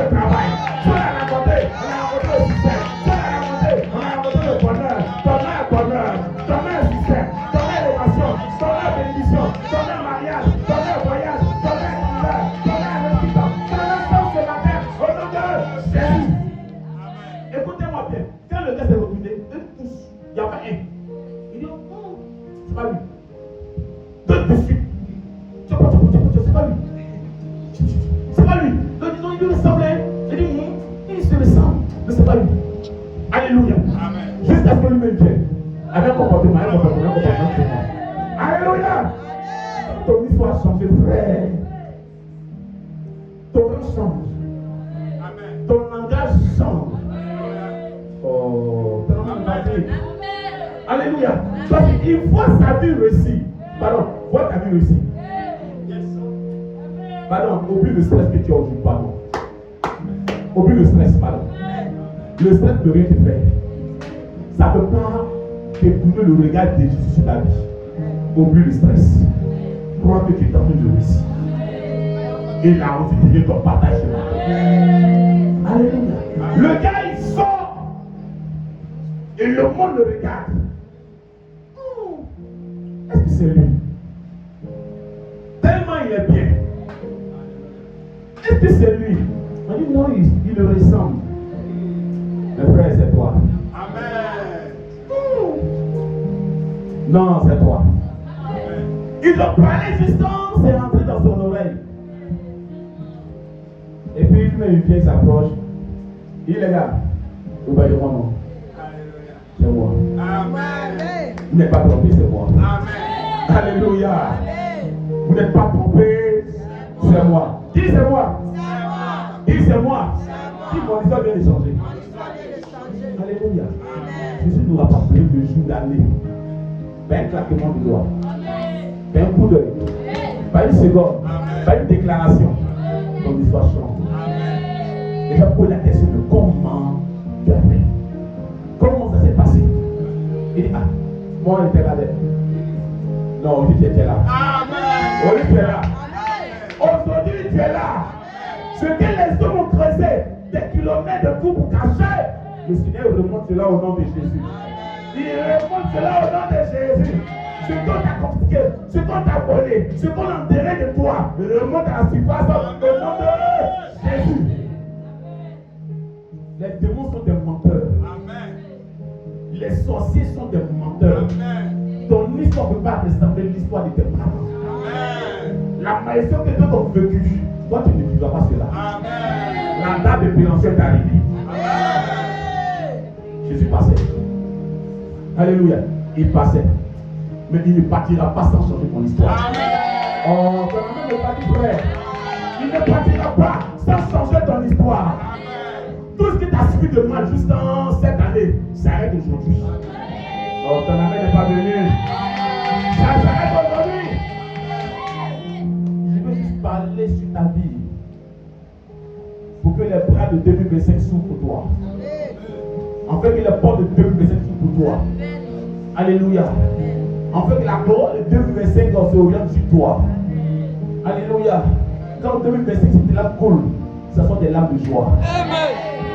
le travail. Si on a rencontré le succès. Si on a rencontré le bonheur. Ton mère succès. Ton mère élévation. Ton mère bénédiction. Ton mère mariage. Ton mère voyage. Ton mère univers. Ton mère investissement. Ton mère chance ce matin. Au nom de Jésus. Écoutez-moi bien. Quand le gars s'est retourné, eux tous, il n'y a pas un. Il dit, c'est pas lui. Tout de suite. C'est pas lui. C'est pas lui. Non, il lui ressemblait. Il dit, il se ressemble. Mais c'est pas lui. Alléluia. Amen. Jusqu'à ce que lui-même vienne. Avec un comportement. Alléluia. Ton histoire a changé, frère. Ton nom change. Amen. Ton langage change. Oh, ton nom va dire. Alléluia. Alléluia. Parce qu'il voit sa vie réussir. Pardon, voit ta vie réussir. Pardon, oublie le stress que tu as aujourd'hui. Pardon. Oublie le stress, pardon. Le stress ne peut rien te faire. Ça ne peut pas te tourner le regard de Jésus sur ta vie. Oublie le stress. Crois que tu es en train de réussir. Et là aussi, tu viens ton partage. Alléluia. Le gars, il sort. Et le monde le regarde. Est-ce que c'est lui? Tellement il est bien. Est-ce que c'est lui? On dit non, il le ressemble. Le frère, c'est toi. Amen. Non, c'est toi. Amen. Ils ont parlé justement, c'est rentré dans son oreille. Et puis lui, il vient, il s'approche. Il dit les gars, vous voyez moi non? C'est moi. Amen. Vous n'êtes pas trompé, c'est moi. Amen. Alléluia. Amen. Vous n'êtes pas trompé, c'est moi. Dis c'est moi. Dis c'est moi. Dis mon histoire vient de changer. Alléluia. Jésus nous rappelle de jours d'année. Pas un claquement de doigts. Pas un coup d'œil. Pas une seconde. Pas une déclaration. Ton histoire change. Et je pose la question de comment tu as fait. Comment ça s'est passé? Il dit, ah, moi j'étais là. Non, aujourd'hui tu étais là. Amen. Aujourd'hui tu es là. Aujourd'hui tu es là. Ce que les hommes ont creusé des kilomètres de tout pour cacher, le Seigneur remonte cela au nom de Jésus. Il remonte cela au nom de Jésus. Ce qu'on t'a compliqué, ce qu'on t'a volé, ce qu'on a enterré de toi, remonte à la surface au nom de Jésus. Les démons sont des menteurs. Amen. Les sorciers sont des menteurs. Amen. Ton histoire ne peut pas ressembler à l'histoire de tes parents. Amen. La malédiction que d'autres ont vécue, toi tu ne vivras pas cela. Amen. La date de péremption est arrivée. Amen. Jésus passait. Alléluia. Il passait. Mais il ne partira pas sans changer ton histoire. Amen. Oh, ton ami ne partit frère. Il ne partira pas sans changer ton histoire. Amen. Tout ce qui t'a suivi de mal jusqu'à cette année, ça s'arrête aujourd'hui. Oh, ton ami n'est pas venu. Ça s'arrête aujourd'hui. Je veux juste parler sur ta vie. Pour que les bras de 2025 s'ouvrent pour toi. En fait, que les portes de 2025 s'ouvrent pour toi. Alléluia. En fait, que la gloire de 2025 se oriente sur toi. Alléluia. Quand 2025 c'était la coule, ce sont des larmes de joie.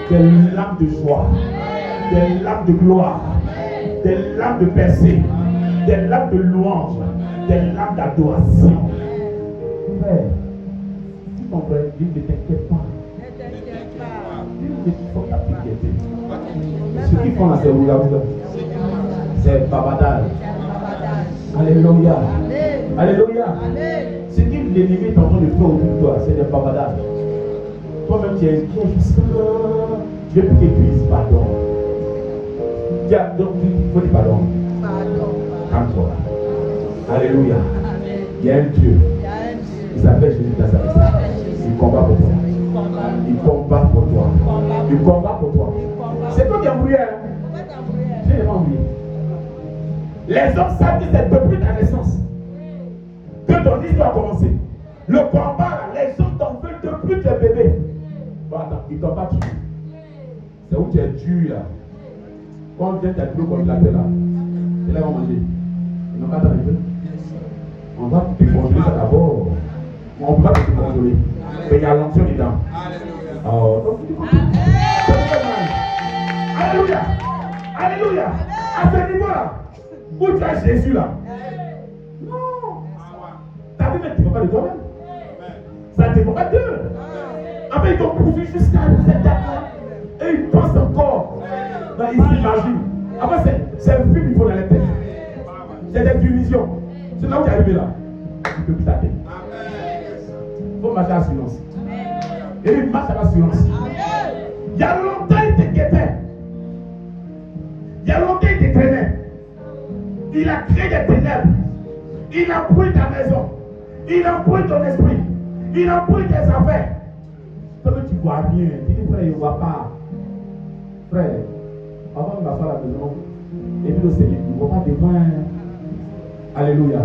Des larmes de joie. Des larmes de gloire. Des larmes de percée. Des larmes de louange. Des larmes d'adoration. Frère, si ton frère dit ne t'inquiète pas. Ceux qui font la cérémonie, c'est babadal. Alléluia. Alléluia. Ce qui l'ennemi est en train de faire autour de toi, c'est des babadal. Toi-même, tu es inquiet jusqu'à. Je veux plus que tu dises pardon. Donc, il faut dire pardon. Calme-toi. Alléluia. Il y a un Dieu. Il s'appelle Jésus Nazareth. Il combat pour toi. Il combat pour toi. Il combat pour toi. C'est toi qui as embrouillé. Je n'ai pas embrouillé. Les hommes savent que c'est depuis ta naissance que ton histoire a commencé. Le combat, les gens t'en veulent depuis tes bébés. Bon, attends, ils t'ont pas tué. C'est où tu es dur là. Quand on vient t'appeler comme la paix là, c'est là qu'on va manger. Ils n'ont pas d'arriver. On va te congeler ça d'abord. On ne peut pas te congeler. Mais il y a l'onction dedans. Oh, donc tu dis Alléluia. Alléluia. À ce niveau-là, où tu as Jésus là. Non. Ta vie ne dépend pas de toi-même. Ça ne dépend pas d'eux. En fait, ils t'ont poursuivi jusqu'à cette date-là. Et ils pensent encore. Ils s'imaginent. En fait, c'est un film qu'il faut dans la tête. C'est des illusions. C'est là où tu es arrivé là. Tu ne peux plus t'attendre. Il faut marcher à silence. Et il marche à la silence. Il y a longtemps, il te guettait. Il y a longtemps, il te traînait. Il a créé des ténèbres. Il a pris ta maison. Il a pris ton esprit. Il a pris tes affaires. Toi, tu ne vois rien. Tu dis, frère, il ne voit pas. Frère, avant de m'asseoir à la maison, Et puis le Seigneur, il ne voit pas devant. Alléluia.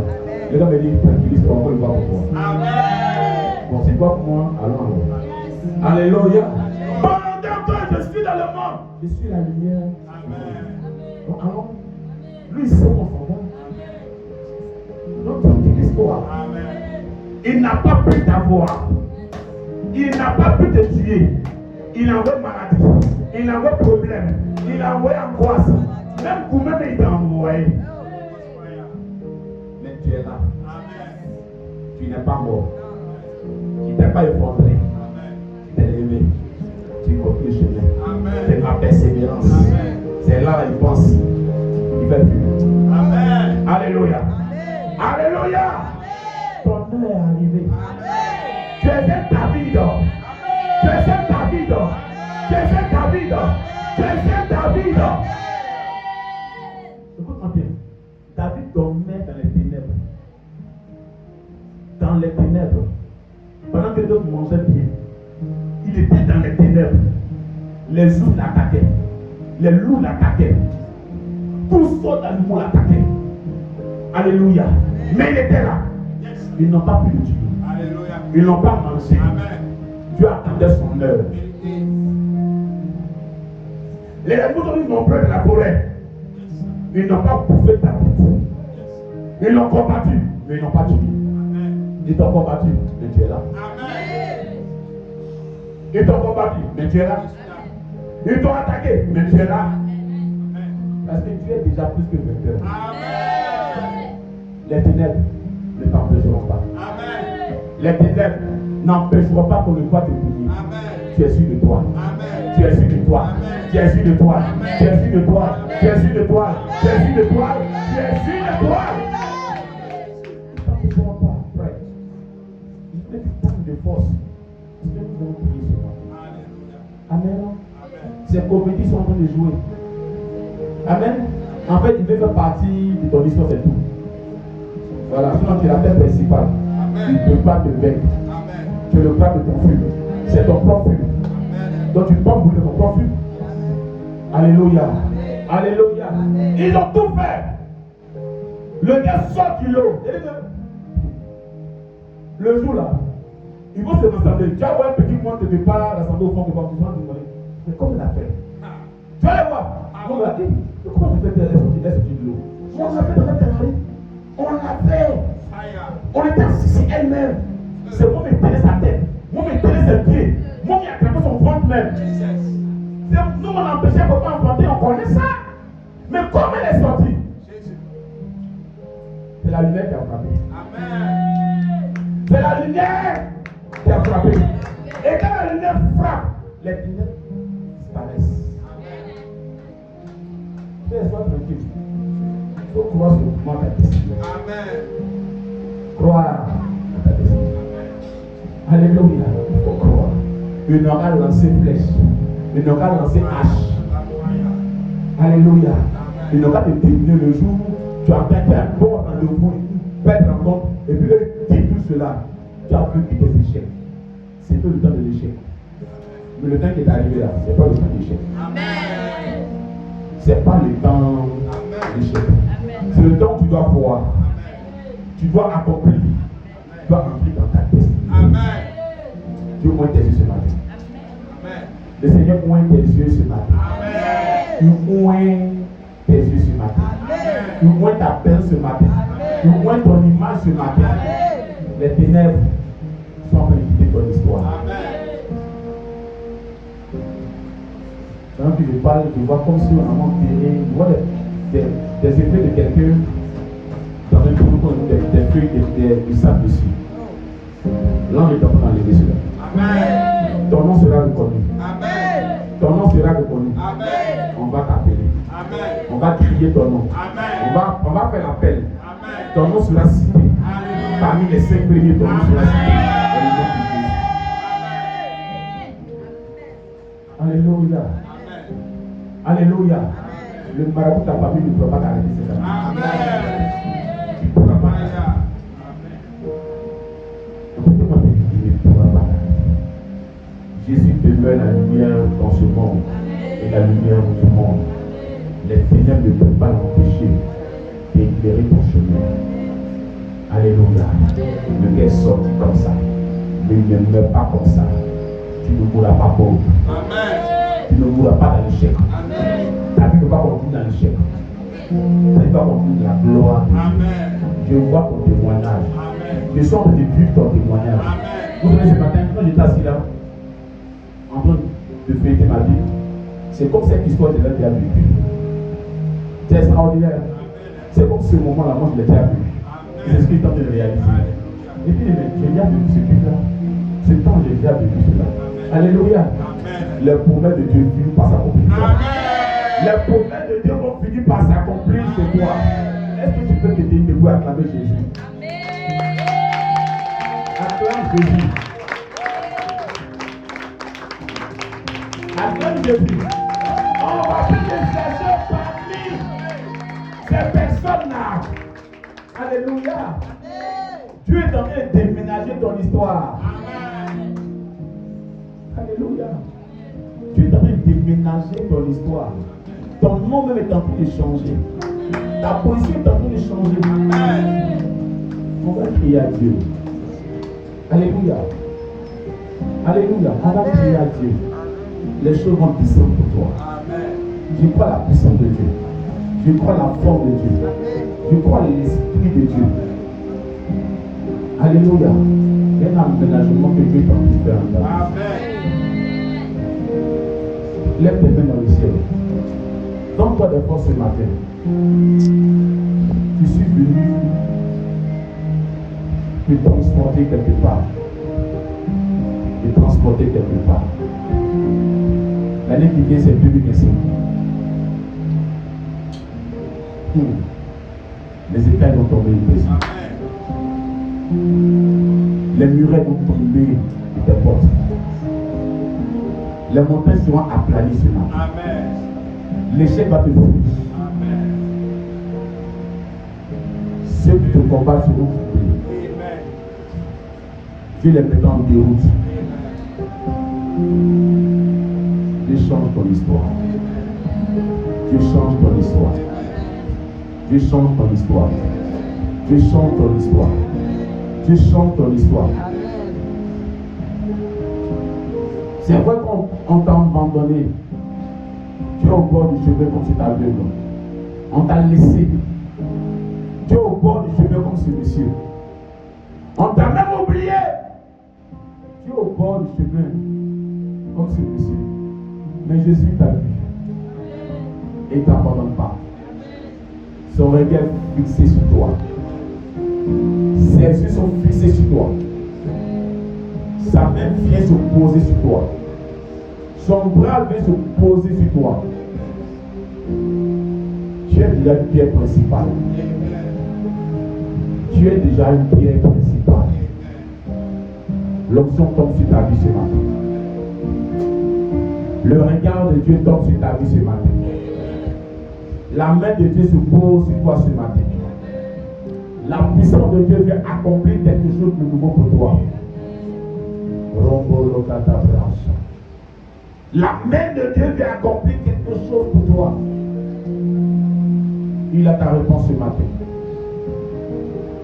Le gars me dit, tranquillise-toi, on va le voir pour toi. Amen. Bon, c'est quoi pour moi? Allons alors. Alléluia. Pendant que je suis dans le monde, je suis la lumière. Amen. Donc allons. Lui, c'est mon sauveur. Donc, tranquillise-toi. Amen. Il n'a pas pu t'avoir. Il n'a pas pu te tuer. Il a envoyé maladie. Il a envoyé problème. Il a envoyé angoisse. Même pour même il t'a envoyé. Mais tu es là. Amen. Tu n'es pas mort. Tu n'es pas effondré. Tu t'es levé. Tu continues le chemin. C'est ma persévérance. Amen. C'est là il pense. Il va plus. Amen. Alléluia. Amen. Alléluia. Ton heure est arrivée. Tu es un David. Tu es un David. Tu es un David. Tu es un David. Écoute-moi bien. David dormait dans les ténèbres. Dans les ténèbres. Pendant que d'autres mangeaient bien. Il était dans les ténèbres. Les ours l'attaquaient. Les loups l'attaquaient. Tous sortes d'animaux l'attaquaient. Alléluia. Mais il était là. Ils n'ont pas pu le tuer. Alléluia. Ils n'ont pas mangé. Amen. Dieu attendait son heure. Les animaux sont nombreux de la forêt. Ils n'ont pas bouffé David. Ils l'ont combattu, mais ils n'ont pas tué. Ils t'ont combattu, mais tu es là. Amen. Ils t'ont combattu, mais tu es là. Ils t'ont attaqué, mais tu es là. Parce que tu es déjà plus que vainqueur. Amen. Les ténèbres ne t'empêcheront pas. Amen. Les ténèbres n'empêcheront pas qu'on ne voit te punir. Tu es sûr de toi. Amen. Tu es sûr de toi. Amen. Tu es sûr de toi. Amen. Tu es sûr de toi. Tu es sûr de toi. Tu es sûr de toi. Tu es sûr de toi. Ils n'empêcheront pas, frère. Il faut que tu tentes de force. Parce que nous allons prier ce matin. Amen. Ces comédies sont en train de jouer. Amen. En fait, il veut faire partie de ton histoire, c'est tout. Voilà, sinon tu es la tête principale. Il ne peut pas te vaincre. Tu es le bras de ton fils. C'est ton propre fils. Donc tu peux brûler ton propre fils. Alléluia. Alléluia. Ils ont tout fait. Le gars sort du lot. Le jour là, ils vont se rassembler. Tu vas voir un petit point de départ rassemblé au fond de votre besoin de demander. Mais comme il a fait. Tu vas aller voir. On va dire, comment tu fais de l'eau? On l'a fait dans la terre. On l'a fait. On était assis sur elle-même. C'est moi qui tenais sa tête. Moi qui tenais ses pieds. Moi qui attrapais son ventre même. Nous, on empêchait papa enfanter, on connaît ça. Mais comment elle est sortie? C'est la lumière qui a frappé. Amen. C'est la lumière qui a frappé. Et quand la lumière frappe, les ténèbres disparaissent. Sois tranquille. Il faut croire sur ta destinée. Amen. Croire à ta destinée. Alléluia. Il faut croire. Il n'aura pas lancé flèche. Il n'aura pas lancé hache. Alléluia. Il n'aura pas déterminé le jour où tu as fait un bon rendez-vous, perdre en compte, et puis dit tout cela. Tu as vécu des échecs. C'est tout le temps de l'échec. Mais le temps qui est arrivé là, ce n'est pas le temps de l'échec. Amen. C'est pas le temps de l'échec. C'est le temps où tu dois voir. Tu dois accomplir. Tu dois entrer dans ta destinée. Amen. Dieu ouvre tes yeux ce matin. Amen. Le Seigneur ouvre tes yeux ce matin. Amen. Il ouvre tes yeux ce matin. Amen. Il ouvre ta peine ce matin. Il ouvre ton image ce matin. Amen. Les ténèbres sont en train de quitter ton histoire. Amen. Quand je parle, je vois comme si on a monté, je vois des effets de quelqu'un dans un trou, des feuilles de sable dessus. L'ange est en train d'enlever cela. Amen. Ton nom sera reconnu. Amen. Ton nom sera reconnu. Amen. On va t'appeler. Amen. On va crier ton nom. Amen. On va faire l'appel. Amen. Ton nom sera cité. Amen. Parmi les 5 premiers, ton nom sera cité. Alléluia. Alléluia. Le marabout de ta famille ne pourra pas t'arrêter cette année. Amen. Il ne pourra pas t'arrêter. Écoutez-moi bien, il ne pourra pas t'arrêter. Jésus demeure la lumière dans ce monde et la lumière du monde. Les ténèbres ne peuvent pas l'empêcher d'éclairer ton chemin. Alléluia. Le gars est sorti comme ça, mais il ne meurt pas comme ça. Tu ne mourras pas pauvre. Tu ne mourras pas dans l'échec. Ta vie ne va pas continuer dans l'échec. Ta vie va continuer dans la gloire. Je vois ton témoignage. Je suis en train de vivre ton témoignage. Vous savez, ce matin, quand j'étais assis là, en train de fêter ma vie, c'est comme cette histoire, je l'ai déjà vécue. C'est extraordinaire. C'est comme ce moment-là, moi je l'ai déjà vécu. C'est ce qu'il est en train de réaliser. Et puis, j'ai déjà vécu ce truc-là. Ce temps, j'ai déjà vécu cela. Alléluia. Les promesses de Dieu finissent par s'accomplir. Les promesses de Dieu vont finir par s'accomplir chez toi. Est-ce que tu peux te dire debout et acclamer Jésus? Acclame Jésus. Acclame Jésus. On va te chercher parmi ces personnes-là. Alléluia. Dieu est en train de déménager ton histoire. Alléluia. Dieu est en train de déménager ton histoire. Ton nom même est en train de changer. Ta position est en train de changer. On va crier à Dieu. Alléluia. Alléluia. On va crier à Dieu. Les choses vont descendre pour toi. Je crois la puissance de Dieu. Je crois la force de Dieu. Je crois l'esprit de Dieu. Alléluia. Il y a un aménagement que Dieu est en train de faire en toi. Lève tes mains dans le ciel. Donne-toi des forces ce matin. Je suis venu te transporter quelque part. Te transporter quelque part. L'année qui vient, c'est 2025. Les écailles vont tomber ici. Les murets vont tomber de tes portes. Les montagnes seront aplanies ce matin. L'échec va te fuir. Ceux qui te combattent seront troublés. Dieu les met en déroute. Dieu change ton histoire. Dieu change ton histoire. Dieu change ton histoire. Dieu change ton histoire. Dieu change ton histoire. C'est vrai qu'on t'a abandonné. Tu es au bord du chemin comme cet aveugle. On t'a laissé. Tu es au bord du chemin comme ce monsieur. On t'a même oublié. Tu es au bord du chemin comme ce monsieur. Mais Jésus t'a vu. Et ne t'abandonne pas. Son regard fixé sur toi. Ses yeux sont fixés sur toi. Sa main vient se poser sur toi. Son bras vient se poser sur toi. Tu es déjà une pierre principale. Tu es déjà une pierre principale. L'option tombe sur ta vie ce matin. Le regard de Dieu tombe sur ta vie ce matin. La main de Dieu se pose sur toi ce matin. La puissance de Dieu vient accomplir quelque chose de nouveau pour toi. La main de Dieu vient accomplir quelque chose pour toi. Il a ta réponse ce matin.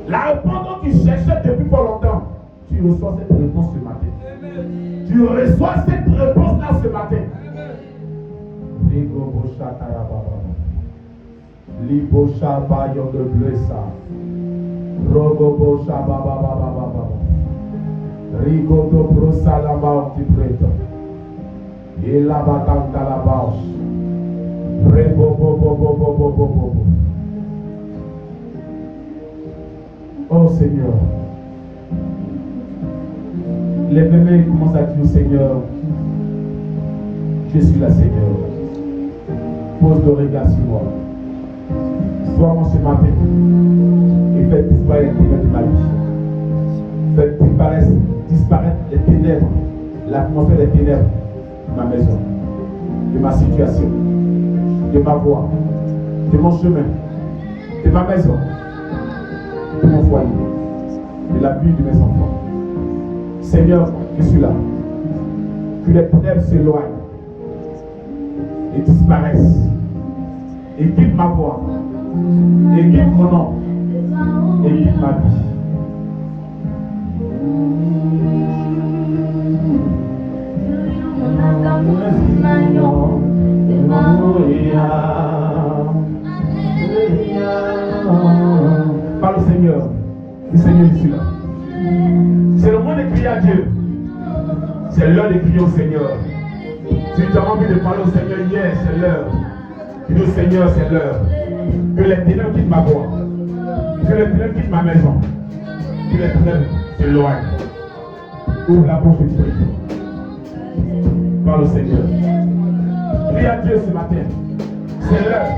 La réponse dont tu cherchais depuis pas longtemps, tu reçois cette réponse ce matin. Tu reçois cette réponse-là ce matin. Libosha bayo de blessa. Rogobosha baba baba baba. Rigo do brosa la bauti preto. Et la batanta la bauche. Rebo bo bo bo bo bo bo bo. Oh Seigneur. Les bébés commencent à dire Seigneur. Je suis là Seigneur. Pose le regard sur moi. Sois-moi ce matin et faites disparaître les ténèbres de ma vie. Faites disparaître les ténèbres, l'atmosphère des ténèbres de ma maison, de ma situation, de ma voie, de mon chemin, de ma maison, de mon foyer, de la vie de mes enfants. Seigneur, je suis là. Que les ténèbres s'éloignent et disparaissent. et quitte ma voix, et quitte mon nom, et quitte ma vie. Parle au Seigneur. Le Seigneur ici là. C'est le moment de crier à Dieu. C'est l'heure de crier au Seigneur. Si tu as envie de parler au Seigneur, yes, c'est l'heure. Dis au Seigneur, c'est l'heure. Que les ténèbres quittent ma voix. Que les ténèbres quittent ma maison. Que les ténèbres s'éloignent. Ouvre la bouche de Dieu. Parle au Seigneur. Prie à Dieu ce matin. C'est l'heure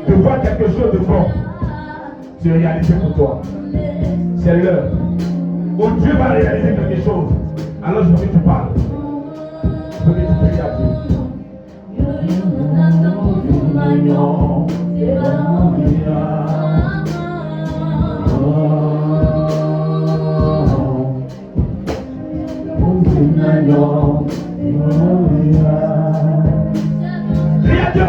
de voir quelque chose de bon se réaliser pour toi. C'est l'heure où Dieu va réaliser quelque chose. Alors je veux que tu parles. Je veux que tu pries à Dieu. Prie à Dieu.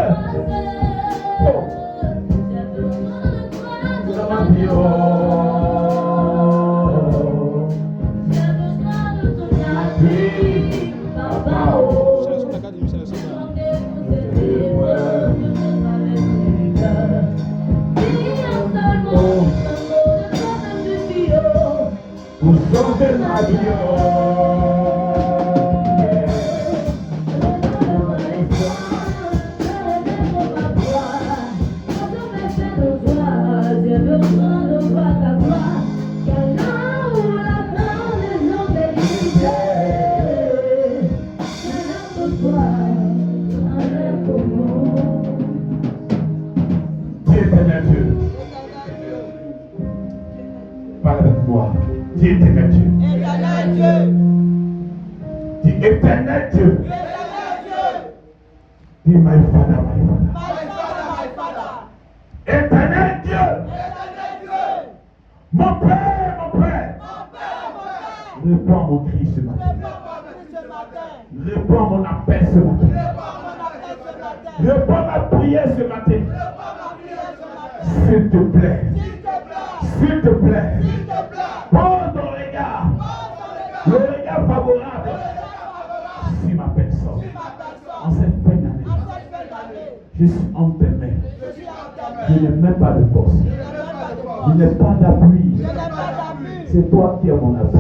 C'est toi qui es mon appui.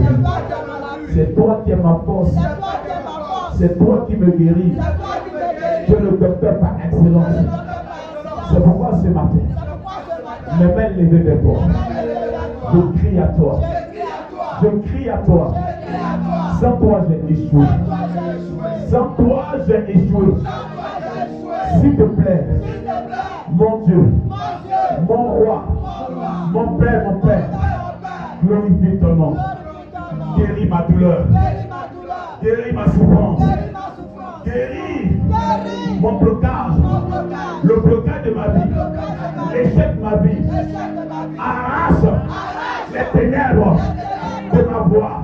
C'est toi qui es ma force. C'est toi qui me guéris. Tu es le docteur par excellence. C'est pourquoi ce matin, mes mains levées vers toi, je crie à toi. Je crie à toi. Sans toi, j'ai échoué. Sans toi, j'ai échoué. S'il te plaît, mon Dieu, mon roi, mon Père, glorifie ton nom. Guéris ma douleur. Guéris ma souffrance. Guéris mon blocage. Le blocage de ma vie. L'échec de ma vie. Arrache les ténèbres de ma voix,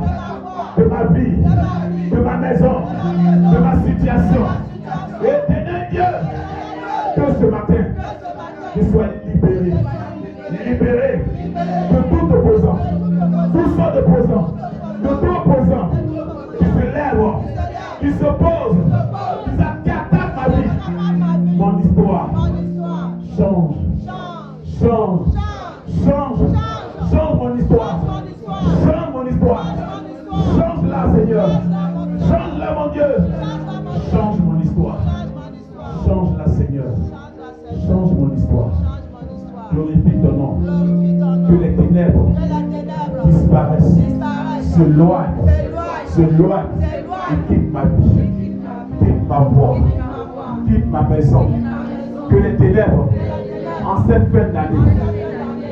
de ma vie, de ma maison, de ma situation. Éternel Dieu, que ce matin, je sois libéré. Libéré de tout opposant, tout sort d'opposant, de tout opposant qui se lève, qui s'oppose, qui attaque ma vie. Mon histoire change, change, change, change mon histoire, change mon histoire, change-la Seigneur, change-la mon Dieu, change mon histoire, change-la Seigneur, change mon histoire. Glorifie ton nom. Que les ténèbres disparaissent, s'éloignent, et quitte ma vie, quitte ma voix, quitte ma maison. Que les ténèbres, en cette fin d'année,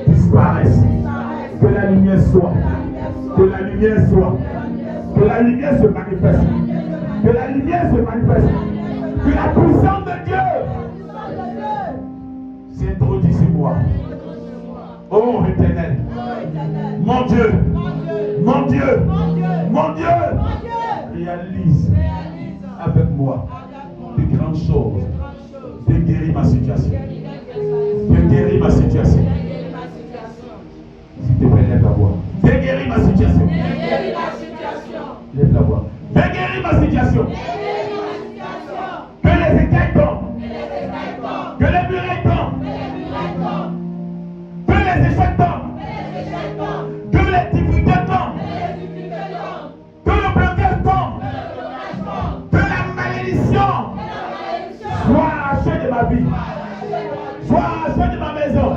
disparaissent. Que la lumière soit, que la lumière soit, que la lumière se manifeste, que la lumière se manifeste, que la puissance de Dieu s'introduit sur moi. Oh Éternel, mon Dieu, mon Dieu, mon Dieu, réalise avec moi de grandes choses, de guérir ma situation, Viens guérir ma situation. S'il te plaît, lève la voix. Viens guérir ma situation. Lève la voix. Viens guérir ma situation. Que les écailles tombent. Que les murailles tombent. Que les échecs tombent. Que les difficultés tombent. Que le blocage tombe. Que la malédiction soit arrachée de ma vie. Soit arrachée de ma maison.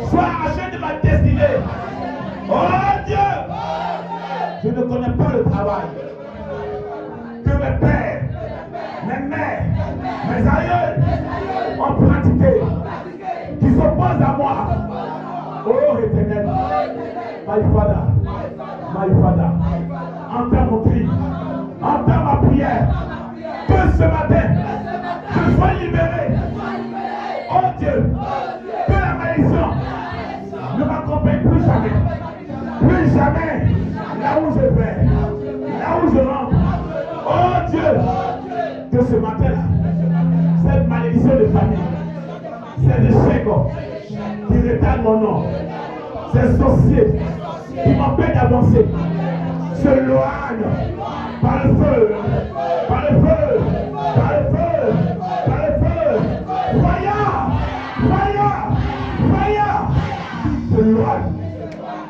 Soit arrachée de ma destinée. Oh Dieu! Je ne connais pas le travail que mes pères, mes mères, mes aïeux ont pratiqué, qui s'opposent à moi. Oh Éternel, my Father, entends mon cri, entends ma prière, que ce matin, je sois libéré. Oh Dieu, que la malédiction ne m'accompagne plus jamais, là où je vais, là où je rentre. Oh Dieu, que ce matin-là, cette malédiction de famille, ces échecs qui retardent mon nom, ces sorciers qui m'empêchent d'avancer, s'éloignent par le feu, par le feu, par le feu, par le feu. Fire, qui s'éloignent,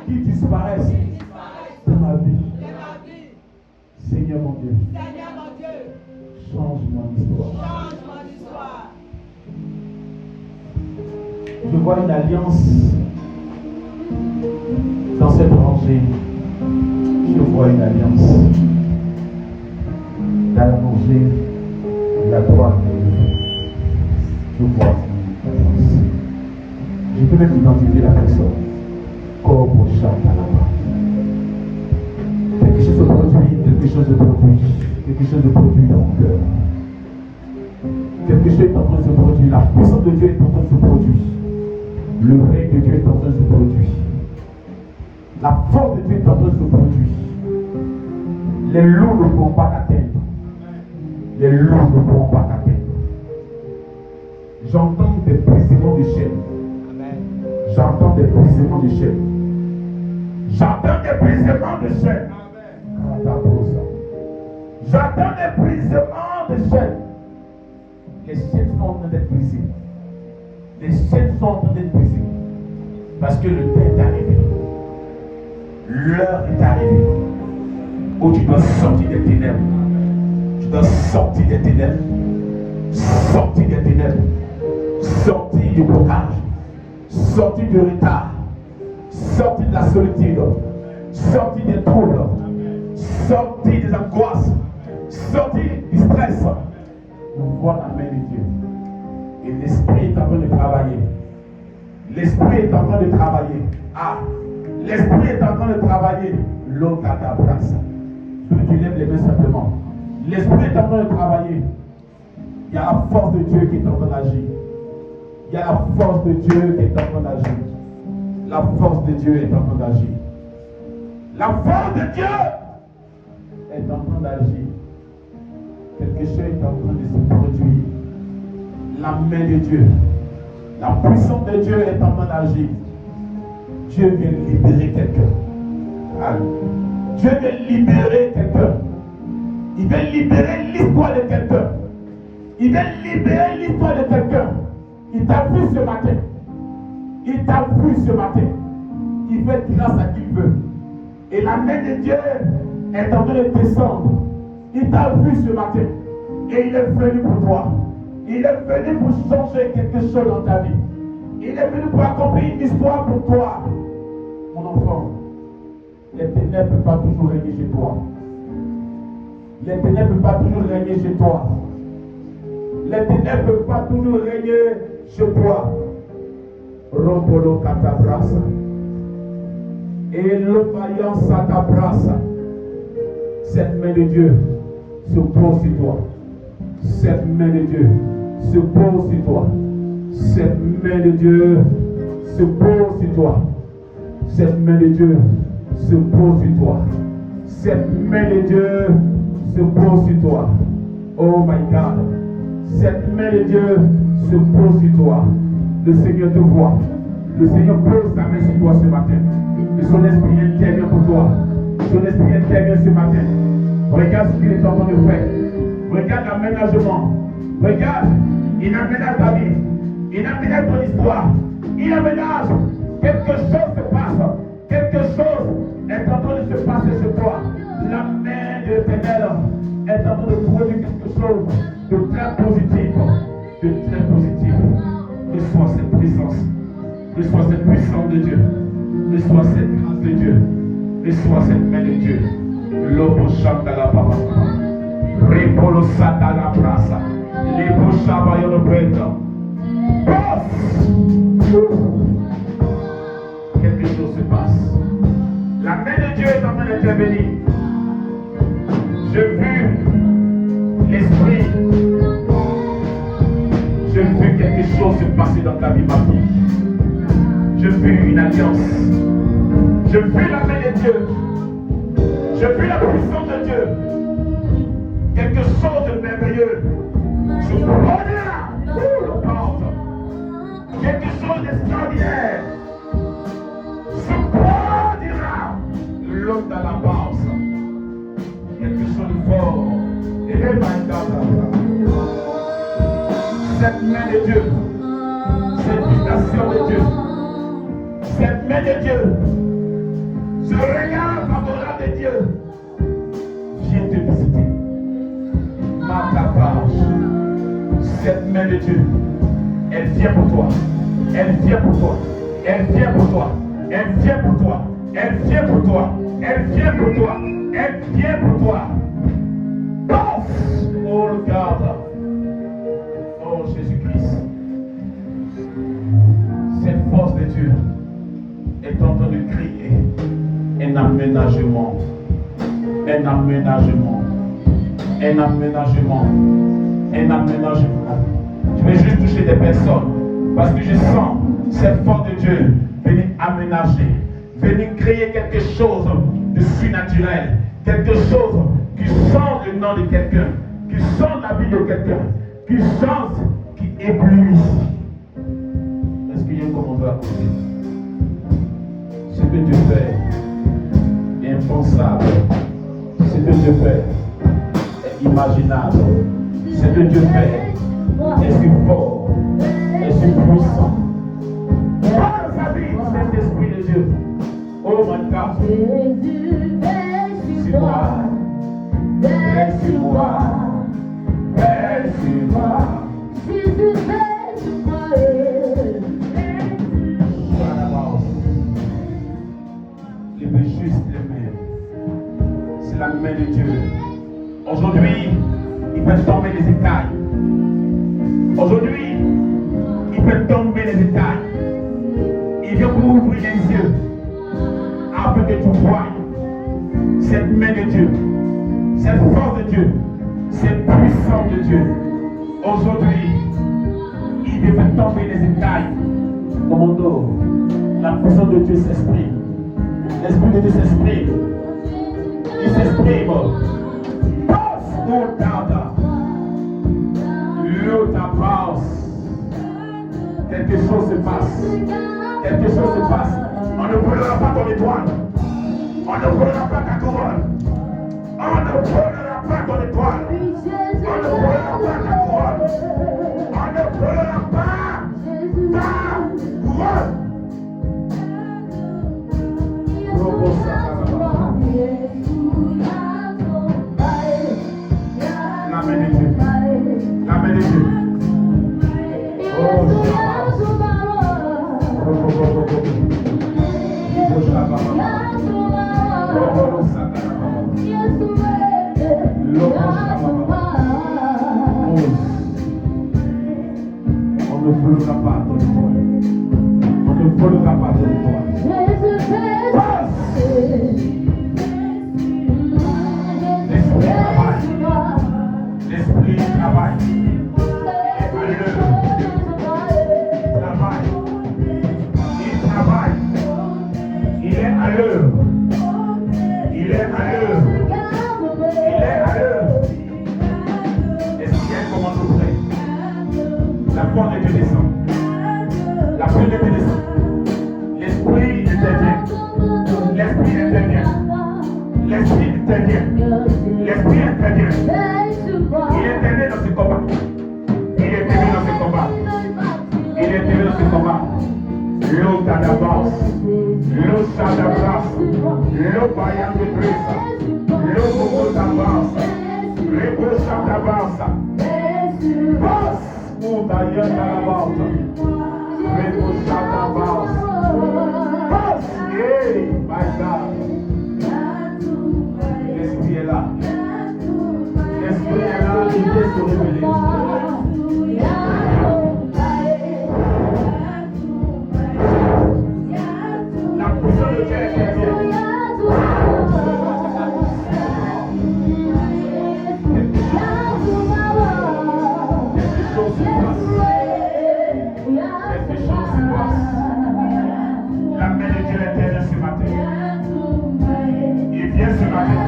qui disparaissent de ma vie. Seigneur mon Dieu, change mon histoire. Je vois une alliance dans cette rangée. Je vois une alliance dans la rangée de la droite. Je vois une alliance. Je peux même identifier la personne. Comme au chat à la main. Quelque chose de produit dans mon cœur. Quelque chose est en train de se produire. La puissance de Dieu est en train de se produire. Le règne de Dieu est en train de se produire. La force de Dieu est en train de se produire. Les loups ne pourront pas t'atteindre. Les loups ne pourront pas t'atteindre. J'entends des brisements de chaînes. J'entends des brisements de chaînes. J'entends des brisements de chaînes. J'entends des brisements de chaînes. Les chaînes sont en train d'être brisées. Les chaînes sont en train d'être brisées. Parce que le temps est arrivé. L'heure est arrivée. Où tu dois sortir des ténèbres. Tu dois sortir des ténèbres. Sortir des ténèbres. Sortir du blocage. Sortir du retard. Sortir de la solitude. Sortir des troubles. Sortir des angoisses. Sortir du stress. Nous voyons la main de Dieu. Et l'esprit est en train de travailler. L'esprit est en train de travailler. Ah, l'esprit est en train de travailler. L'autre à ta place. Tu lèves les mains simplement. L'esprit est en train de travailler. Il y a la force de Dieu qui est en train d'agir. Il y a la force de Dieu qui est en train d'agir. La force de Dieu est en train d'agir. La force de Dieu est en train d'agir. Quelque chose est en train de se produire. La main de Dieu, la puissance de Dieu est en train d'agir. Dieu vient libérer quelqu'un. Dieu vient libérer quelqu'un. Il vient libérer l'histoire de quelqu'un. Il vient libérer l'histoire de quelqu'un. Il t'a vu ce matin. Il t'a vu ce matin. Il fait grâce à qui il veut. Et la main de Dieu est en train de descendre. Il t'a vu ce matin. Et il est venu pour toi. Il est venu pour changer quelque chose dans ta vie. Il est venu pour accomplir une histoire pour toi. Mon enfant, les ténèbres ne peuvent pas toujours régner chez toi. Les ténèbres ne peuvent pas toujours régner chez toi. Les ténèbres ne peuvent pas toujours régner chez toi. Rompolo catabrasa. Et le vaillant s'atabrasa. Cette main de Dieu se pose sur toi. Cette main de Dieu se pose sur toi. Cette main de Dieu se pose sur toi. Cette main de Dieu se pose sur toi. Cette main de Dieu se pose sur toi. Oh my God. Cette main de Dieu se pose sur toi. Le Seigneur te voit. Le Seigneur pose sa main sur toi ce matin. Et son esprit intervient pour toi. Son esprit intervient ce matin. Regarde ce qu'il est en train de faire. Regarde l'aménagement. Regarde, il aménage ta vie. Il aménage ton histoire. Il aménage. Quelque chose se passe. Quelque chose est en train de se passer sur toi. La main de l'Éternel est en train de produire quelque chose de très positif. De très positif. Reçois cette puissance. Reçois cette puissance de Dieu. Reçois cette grâce de Dieu. Reçois cette main de Dieu. Lobo chanta la papa. Ripolo sata la brasa. Libo shaba yo lo prendo. Quelque chose se passe. La main de Dieu est en train d'intervenir. J'ai vu l'esprit. J'ai vu quelque chose se passer dans ta vie, ma fille. J'ai vu une alliance. J'ai vu la main de Dieu. J'ai vu la puissance de Dieu. Quelque chose de merveilleux. Je produira le porte. Quelque chose d'extraordinaire. Se produira l'homme dans la base. Quelque chose de fort. Et cette main de Dieu, cette visitation de Dieu, cette main de Dieu, ce regard favorable de Dieu vient te visiter. Cette main de Dieu, elle vient pour toi. Elle vient pour toi. Elle vient pour toi. Elle vient pour toi. Elle vient pour toi. Elle vient pour toi. Elle vient pour toi. Oh, regarde. Oh, Jésus-Christ. Cette force de Dieu est en train de créer un aménagement. Un aménagement. Un aménagement. Un aménagement. Je vais juste toucher des personnes parce que je sens cette force de Dieu venir aménager, venir créer quelque chose de surnaturel, quelque chose qui change le nom de quelqu'un, qui change la vie de quelqu'un, qui change, qui éblouit. Est-ce qu'il y a un commandant à côté? Ce que Dieu fait est impensable. Ce que Dieu fait est imaginable. Ce que Dieu fait est si fort, est si puissant. Par sa vie, cet esprit de Dieu. Oh my God. Suis-moi. Suis-moi. Suis-moi. Les juste les mains. C'est la main de Dieu. Aujourd'hui, il peut tomber les écailles. Aujourd'hui, il peut tomber les écailles. Il vient pour ouvrir les yeux afin que tu voies cette main de Dieu, cette force de Dieu, cette puissance de Dieu. Aujourd'hui, il vient faire tomber les écailles. Commando, la puissance de Dieu s'exprime. L'esprit de Dieu s'exprime. Il s'exprime. Quelque chose se passe. Quelque chose se passe. On ne volera pas ton étoile. On ne volera pas ta couronne. On ne volera pas ton étoile. On ne volera pas ta couronne. On ne volera pas ta couronne. La main de Dieu. La main de Dieu. Oh, on ne volera pas ton étoile. On ne volera pas ton étoile. L'esprit travaille. Il est à l'heure. Il est à l'heure. Il est à l'heure. Est-ce qu'il y a un commando prêt? La porte de Dieu descend. Lota d'avance, Losa d'avance, Lobayan de Brisa, Lobo d'avance, Rebosa d'avance, Passe, Moubayan d'avance, Rebosa d'avance, Passe, hey, my God. L'esprit est là. L'esprit est là, il peut se révéler. La puissance de Dieu est bien. Quelque chose se passe. Quelque chose se passe. La main de Dieu est éternelle ce matin. Il vient ce matin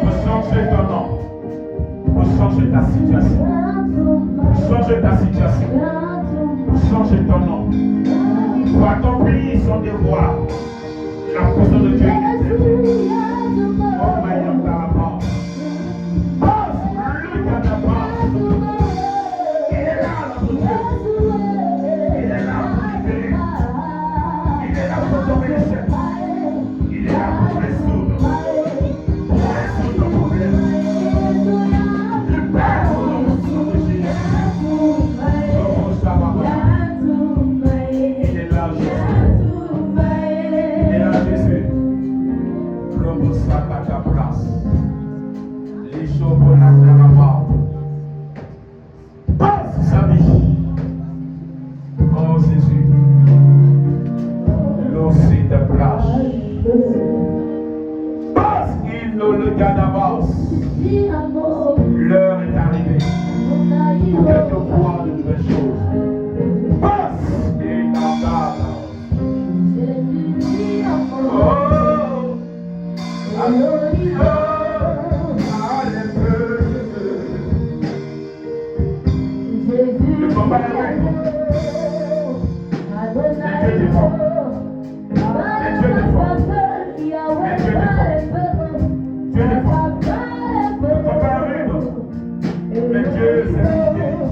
pour changer ton nom, pour changer ta situation, pour changer ta situation, pour changer ton nom, pour accomplir son devoir. La puissance de Dieu est éternelle. Oh, my God, la mort. Passe, lui qui a la mort. Il est là, notre Dieu. Il est là pour libérer. Il est là pour tomber les chaînes. Il est là pour résoudre ton problème. Libère ton nom au nom de Jésus. Il est là, Jésus. Il est là, Jésus. Robosaka ta place. Les chocolats de la mort. Passe sa vie. Oh Jésus. L'océan de place. Parce qu'il nous le garde d'avance. L'heure est arrivée pour que tu vois de nouvelles choses. Passe et n'en garde. Oh, alléluia, le combat est vrai. Mais Dieu défend. Mais Dieu défend. Mais Dieu défend. Dieu défend. Le combat arrive. Mais Dieu, c'est lui qui délivre.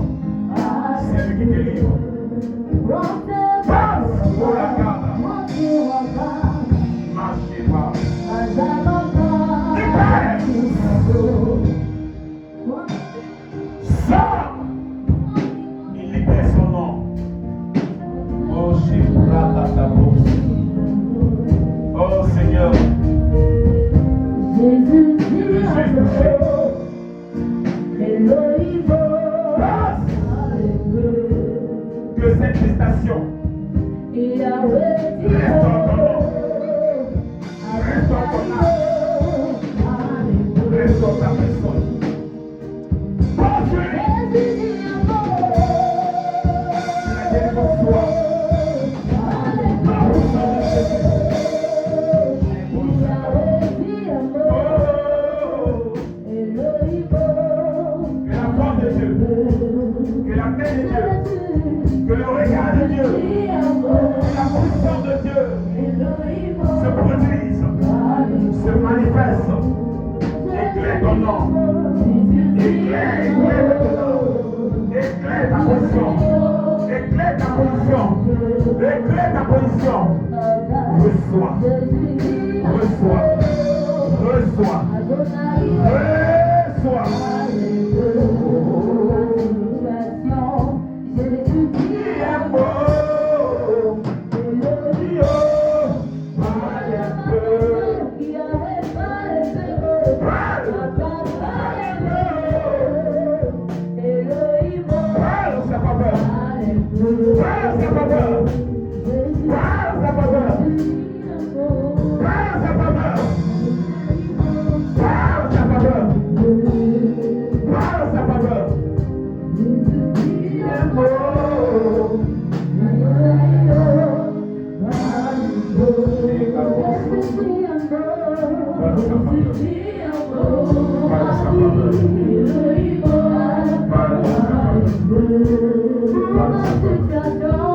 C'est lui qui délivre. Passe pour la garde. Marchez pas. Libère. Ça, il libère son nom. Oh, oh Seigneur. Que cette gestation reste en ton nom. Reste en ton âme. Reste en ta personne. Passe-lui. La délivrance soit. La puissance de Jésus. Que la force de Dieu, que la main de Dieu, que le regard de Dieu, que la puissance de Dieu se produise, se manifeste. Éclaire ton nom. Éclaire maintenant. Éclaire ta position. Éclaire ta position. Éclaire ta position. Reçois. Reçois. Reçois. Reçois. Situation